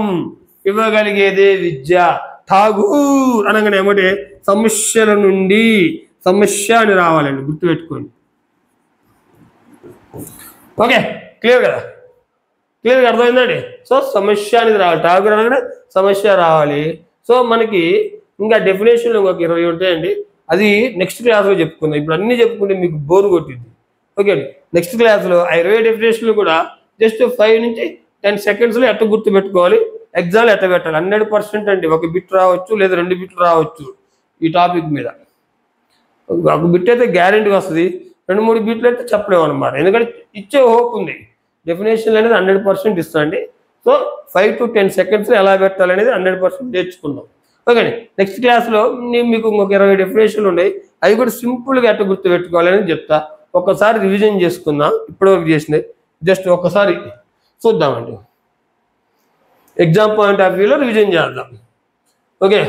ఇవ్వగలిగేదే విద్య. ఠాగూర్ అనగానే ఏమంటే సమస్యల నుండి సమస్య అని రావాలండి, గుర్తుపెట్టుకోండి. ఓకే, క్లియర్ కదా? క్లియర్గా అర్థమైందండి. సో సమస్య అనేది రావాలి, ఠాగూర్ అనగానే సమస్య రావాలి. సో మనకి ఇంకా డెఫినేషన్లు ఇంకొక 20 ఉంటాయండి, అది నెక్స్ట్ క్లాస్లో చెప్పుకుందాం. ఇప్పుడు అన్నీ చెప్పుకుంటే మీకు బోర్ కొట్టింది. ఓకే అండి, నెక్స్ట్ క్లాస్లో ఆ 20 డెఫినేషన్లు కూడా జస్ట్ 5 నుంచి 10 సెకండ్స్లో ఎట్ట గుర్తు పెట్టుకోవాలి, ఎగ్జామ్లో ఎట్ట పెట్టాలి. 100% అండి, ఒక బిట్ రావచ్చు లేదా 2 బిట్లు రావచ్చు ఈ టాపిక్ మీద. ఒక బిట్ అయితే గ్యారెంటీగా వస్తుంది, 2-3 బిట్లు అయితే చెప్పలేము అనమాట. ఎందుకంటే ఇచ్చే హోప్ ఉంది. డెఫినేషన్ అనేది 100% ఇస్తాండి. సో 5 to 10 సెకండ్స్లో ఎలా పెట్టాలి అనేది 100% నేర్చుకుందాం. ఓకే అండి, నెక్స్ట్ క్లాస్లో నేను మీకు ఇంకొక 20 డెఫినేషన్లు ఉన్నాయి, అవి కూడా సింపుల్గా ఎట్ట గుర్తు పెట్టుకోవాలని చెప్తా. ఒక్కసారి రివిజన్ చేసుకుందాం, ఇప్పటివరకు చేసినాయి జస్ట్ ఒక్కసారి చూద్దామండి. ఎగ్జామ్ పాయింట్ ఆఫ్ వ్యూలో రివిజన్ చేద్దాం. ఓకే,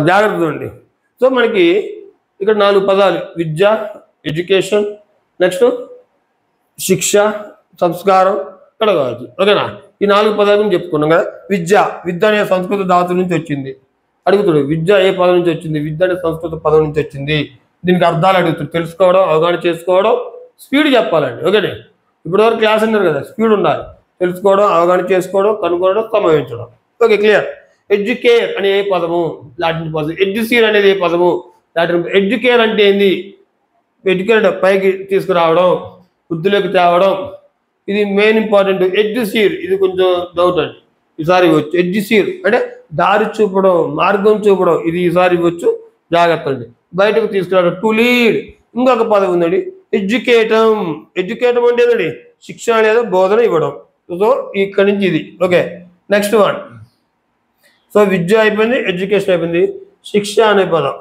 జాగ్రత్త అండి. సో మనకి ఇక్కడ 4 పదాలు: విద్య, ఎడ్యుకేషన్, నెక్స్ట్ శిక్ష, సంస్కారం, పెడగాజీ. ఓకేనా? ఈ 4 పదాలను చెప్పుకున్నాం కదా. విద్య అనే సంస్కృత ధాతు నుంచి వచ్చింది అడుగుతాడు. విద్య ఏ పదం నుంచి వచ్చింది? విద్య అనే సంస్కృత పదం నుంచి వచ్చింది. దీనికి అర్థాలు అడుగుతాడు, తెలుసుకోవడం, అవగాహన చేసుకోవడం, స్పీడ్ చెప్పాలండి. ఓకేనే, ఇప్పటివరకు క్లాస్ ఉన్నారు కదా, స్పీడ్ ఉండాలి. తెలుసుకోవడం, అవగాహన చేసుకోవడం, కనుగొనడం, సమావేశించడం. Okay, clear. ఎడ్యుకేర్ అనే ఏ పదము? లాటిన్ పదం. ఎడ్యుసీర్ అనేది ఏ పదము? లాటిన్. ఎడ్యుకేర్ అంటే ఏంది? ఎడ్యుకేట్ పైకి తీసుకురావడం, వృద్ధిలోకి తేవడం, ఇది మెయిన్ ఇంపార్టెంట్. ఎడ్యుసీర్ ఇది కొంచెం డౌట్ అండి, ఈసారి ఇవ్వచ్చు. ఎడ్యుసీర్ అంటే దారి చూపడం, మార్గం చూపడం, ఇది ఈసారి ఇవ్వచ్చు, జాగ్రత్త అండి. బయటకు తీసుకురావడం, టు లీడ్. ఇంకొక పదం ఉందండి, ఎడ్యుకేటం. ఎడ్యుకేటం అంటే ఏంటండి? శిక్షణ లేదా బోధన ఇవ్వడం. సో ఇక్కడి నుంచి ఇది. Okay, next one. సో విద్య అయిపోయింది, ఎడ్యుకేషన్ అయిపోయింది, శిక్ష అనే పదం.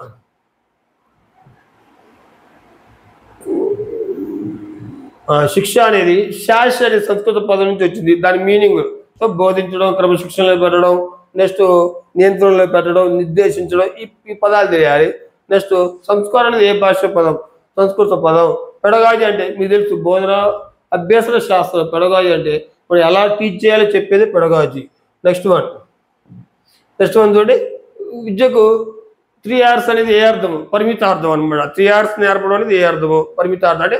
శిక్ష అనేది శాస్ అనే సంస్కృత పదం నుంచి వచ్చింది. దాని మీనింగ్ సో బోధించడం, క్రమశిక్షణలో పెట్టడం, నెక్స్ట్ నియంత్రణలో పెట్టడం, నిర్దేశించడం, ఈ పదాలు తెలియాలి. నెక్స్ట్ సంస్కారం అనేది ఏ భాష పదం? సంస్కృత పదం. పెడగాజీ అంటే మీకు తెలుసు, బోధన అభ్యసన శాస్త్రం. పెడగాజీ అంటే మనం ఎలా టీచ్ చేయాలో చెప్పేది పెడగాజీ. నెక్స్ట్ వన్ చూడండి, విద్యకు 3 hours అనేది ఏ అర్థము? పరిమితార్థం అనమాట. 3 hours నేర్పడం అనేది ఏ అర్థము? పరిమితార్థం. అంటే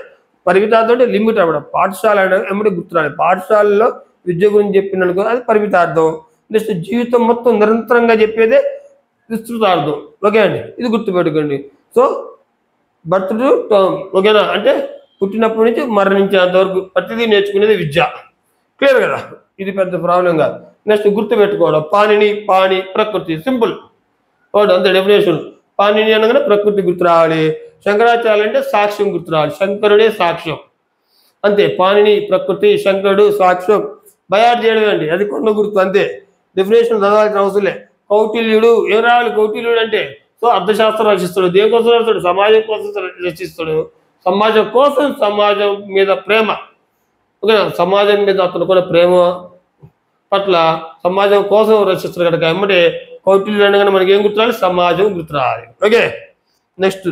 పరిమితార్థం అంటే లిమిట్ అన్నమాట. పాఠశాల అంటే ఎమ్మడి గుర్తురాలి. పాఠశాలలో విద్య గురించి చెప్పిననుకో అది పరిమితార్థం. నెక్స్ట్ జీవితం మొత్తం నిరంతరంగా చెప్పేదే విస్తృతార్థం. ఓకే అండి, ఇది గుర్తుపెట్టుకోండి. So birth to term. ఓకేనా? అంటే పుట్టినప్పటి నుంచి మరణించేంత వరకు ప్రతిదీ నేర్చుకునేది విద్య. క్లియర్ కదా? ఇది పెద్ద ప్రాబ్లం కాదు. నెక్స్ట్ గుర్తుపెట్టుకోవడం, పాణిని, పాణి, ప్రకృతి. సింపుల్ అంతే డెఫినేషన్. పాణిని అనగానే ప్రకృతి గుర్తు రావాలి. శంకరాచార్య అంటే సాక్ష్యం గుర్తు రావాలి. శంకరుడే సాక్ష్యం, అంతే. పాణిని ప్రకృతి, శంకరుడు సాక్ష్యం. బయాడ్ చేయడం అండి, అది కొండ గుర్తు, అంతే. డెఫినేషన్ చదవాల్సిన అవసరంలే. కౌటిల్యుడు ఏం రావాలి? కౌటిల్యుడు అంటే సో అర్థశాస్త్రం రచిస్తాడు. దేనికోసం రచిస్తాడు? సమాజం కోసం రచిస్తాడు. సమాజం కోసం, సమాజం మీద ప్రేమ. ఓకే, సమాజం మీద అతను కూడా ప్రేమ పట్ల సమాజం కోసం రచిస్తాడు కనుక ఎమ్మటే కౌటిల్యుడు అనగానే మనకి ఏం గుర్తురాలి? సమాజం గుర్తురాలి. ఓకే, నెక్స్ట్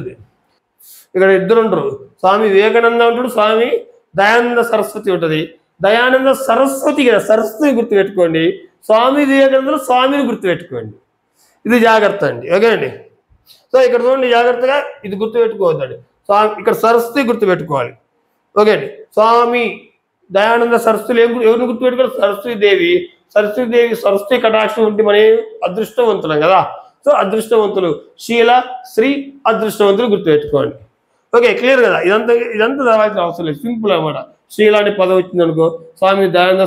ఇక్కడ ఇద్దరు ఉంటారు, స్వామి వివేకానంద ఉంటాడు, స్వామి దయానంద సరస్వతి ఉంటుంది. దయానంద సరస్వతి కదా, సరస్వతిని గుర్తుపెట్టుకోండి. స్వామి వివేకానంద స్వామిని గుర్తుపెట్టుకోండి. ఇది జాగ్రత్త అండి. ఓకే అండి. సో ఇక్కడ చూడండి జాగ్రత్తగా, ఇది గుర్తుపెట్టుకోవద్దండి. స్వామి ఇక్కడ సరస్వతి గుర్తుపెట్టుకోవాలి. ఓకే అండి. స్వామి దయానంద సరస్వతులు ఎవరిని గుర్తుపెట్టుకోవాలి? సరస్వతీదేవి. సరస్వతీదేవి సరస్వతి కటాక్షం ఉంటే మన అదృష్టవంతులం కదా. సో అదృష్టవంతులు శీల, శ్రీ, అదృష్టవంతులు గుర్తుపెట్టుకోండి. ఓకే, క్లియర్ కదా? ఇదంతా చదవాల్సిన అవసరం లేదు, సింపుల్ అనమాట. శీల అనే పదం వచ్చింది అనుకో, స్వామి దయానంద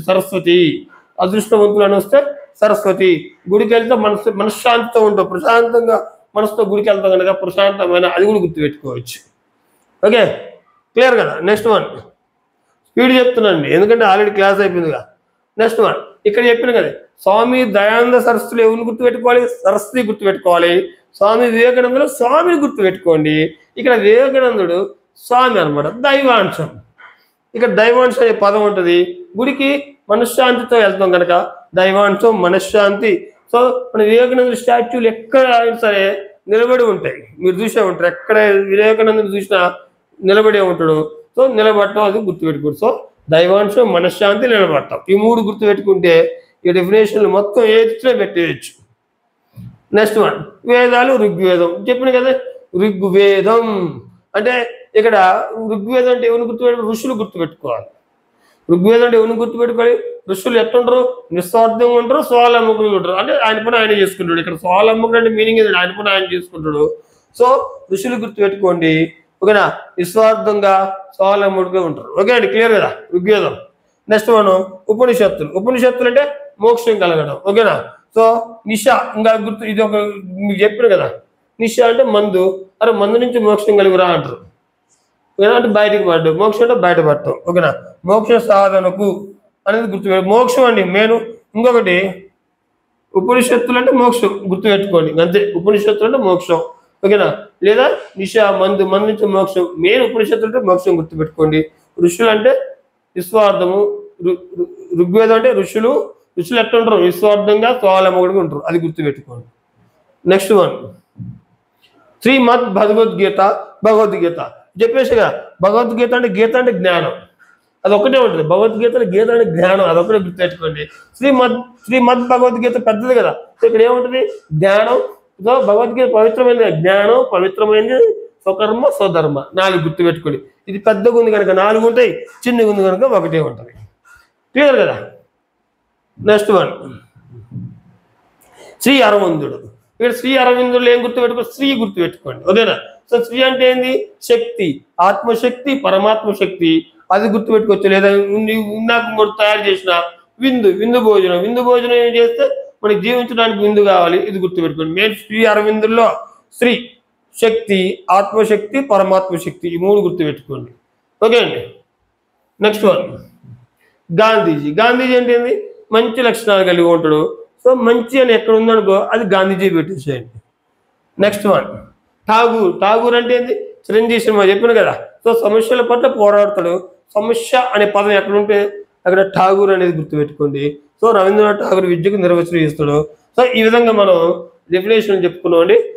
సరస్వతి. అదృష్టవంతులు అని వస్తే సరస్వతి. గుడికి వెళ్తే మనశ్శాంతితో ఉంటాం, ప్రశాంతంగా మనసుతో గుడికి వెళ్తాం కనుక ప్రశాంతమైన, అది కూడా గుర్తుపెట్టుకోవచ్చు. ఓకే, క్లియర్ కదా? నెక్స్ట్ వన్ స్పీడ్ చెప్తున్నాండి, ఎందుకంటే ఆల్రెడీ క్లాస్ అయిపోయిందిగా. నెక్స్ట్ వన్ ఇక్కడ చెప్పిన కదా, స్వామి దయానంద సరస్వతులు ఎవరిని గుర్తుపెట్టుకోవాలి? సరస్వతి గుర్తుపెట్టుకోవాలి. స్వామి వివేకానందులో స్వామిని గుర్తుపెట్టుకోండి. ఇక్కడ వివేకానందుడు స్వామి అనమాట. దైవాంశం, ఇక్కడ దైవాంశం అనే పదం ఉంటుంది. గుడికి మనశ్శాంతితో వెళ్తాం కనుక దైవాంశం మనశ్శాంతి. సో మన వివేకానందుడి స్టాచ్యూలు ఎక్కడ అయినా సరే నిలబడి ఉంటాయి. మీరు చూసే ఉంటారు, ఎక్కడ వివేకానందుడు చూసినా నిలబడే ఉంటాడు. సో నిలబడటం అది గుర్తుపెట్టుకోండి. సో దైవాంశం మనశ్శాంతి నిలబడటం, ఈ మూడు గుర్తుపెట్టుకుంటే ఈ డెఫినేషన్లు మొత్తం ఏదిలో పెట్టేయచ్చు. నెక్స్ట్ వన్ వేదాలు. ఋగ్వేదం చెప్పిన కదా, ఋగ్వేదం అంటే ఇక్కడ ఋగ్వేదం అంటే ఎవరిని గుర్తుపెట్టుకో, ఋషులు గుర్తుపెట్టుకోవాలి. ఋగ్వేదం అంటే ఎవరిని గుర్తుపెట్టుకోవాలి, ఋషులు ఎట్టుంటారు, నిస్వార్థంగా ఉంటారు, స్వావలంబకులు ఉంటారు. అంటే ఆయన పని ఆయన చేసుకుంటాడు. ఇక్కడ స్వావలంబకుడు అంటే మీనింగ్ ఏంటంటే ఆయన పని ఆయన చేసుకుంటాడు. సో ఋషులు గుర్తుపెట్టుకోండి, ఓకేనా. నిస్వార్థంగా స్వావలంబకుడుగా ఉంటారు. ఓకే అండి, క్లియర్ కదా ఋగ్వేదం. నెక్స్ట్ వన్ ఉపనిషత్తులు. ఉపనిషత్తులు అంటే మోక్షం కలగడం, ఓకేనా. సో నిష ఇంకా గుర్తు, ఇది ఒక మీకు చెప్పారు కదా, నిష అంటే మందు. అరే మందు నుంచి మోక్షం కలుగురా అంటారు, ఓకేనా. అంటే బయటికి పడ్డం, మోక్షం అంటే బయటపడటం, ఓకేనా. మోక్ష సాధనకు అనేది గుర్తుపెట్టు, మోక్షం అండి మెయిన్. ఇంకొకటి ఉపనిషత్తులు అంటే మోక్షం గుర్తుపెట్టుకోండి అంతే. ఉపనిషత్తులు అంటే మోక్షం, ఓకేనా. లేదా నిష మందు, మందు నుంచి మోక్షం. మెయిన్ ఉపనిషత్తులు అంటే మోక్షం గుర్తుపెట్టుకోండి. ఋషులు అంటే నిస్వార్థము. ఋగ్వేదం అంటే ఋషులు ఎట్లా ఉంటారు, నిస్వార్థంగా స్వావలంబకుడుగా ఉంటారు, అది గుర్తుపెట్టుకోండి. నెక్స్ట్ వన్ శ్రీమద్ భగవద్గీత. భగవద్గీత చెప్పేసిగా, భగవద్గీత అంటే గీత అంటే జ్ఞానం, అది ఒకటే ఉంటుంది. భగవద్గీతలో గీత అంటే జ్ఞానం, అదొకటే గుర్తుపెట్టుకోండి. శ్రీమద్ భగవద్గీత పెద్దది కదా, ఇక్కడ ఏముంటుంది జ్ఞానం. భగవద్గీత పవిత్రమైనది, జ్ఞానం పవిత్రమైనది, స్వకర్మ స్వధర్మ, 4 గుర్తుపెట్టుకోండి. ఇది పెద్దగా ఉంది కనుక 4 ఉంటాయి, చిన్నగా ఉంది కనుక ఒకటే ఉంటుంది. క్లియర్ కదా. నెక్స్ట్ వన్ శ్రీ అరవిందుడు. ఇక్కడ శ్రీ అరవిందుడు ఏం గుర్తుపెట్టుకో, శ్రీ గుర్తుపెట్టుకోండి, ఓకేనా. సో శ్రీ అంటే ఏంది, శక్తి, ఆత్మశక్తి, పరమాత్మ శక్తి, అది గుర్తుపెట్టుకోవచ్చు. లేదా ఇందాక తయారు చేసిన విందు భోజనం. విందు భోజనం ఏం చేస్తే మనకి జీవించడానికి విందు కావాలి, ఇది గుర్తుపెట్టుకోండి. మెయిన్ శ్రీ అరవిందుల్లో శ్రీ శక్తి, ఆత్మశక్తి, పరమాత్మ శక్తి, ఈ 3 గుర్తుపెట్టుకోండి, ఓకే అండి. Next one Gandhiji. గాంధీజీ అంటే ఏంది, మంచి లక్షణాలు కలిగి ఉంటాడు. సో మంచి అని ఎక్కడ ఉందనుకో అది గాంధీజీ పెట్టేసేయండి. Next one Tagore. ఠాగూర్ అంటే ఏంది, చిరంజీవి సినిమా చెప్పిన కదా. సో సమస్యల పట్ల పోరాడతాడు. సమస్య అనే పదం ఎక్కడ ఉంటే అక్కడ ఠాగూర్ అనేది గుర్తుపెట్టుకోండి. సో రవీంద్రనాథ్ ఠాగూర్ విద్యకు నిర్వచనం ఇస్తాడు. సో ఈ విధంగా మనం డెఫినేషన్ చెప్పుకున్నాం అండి.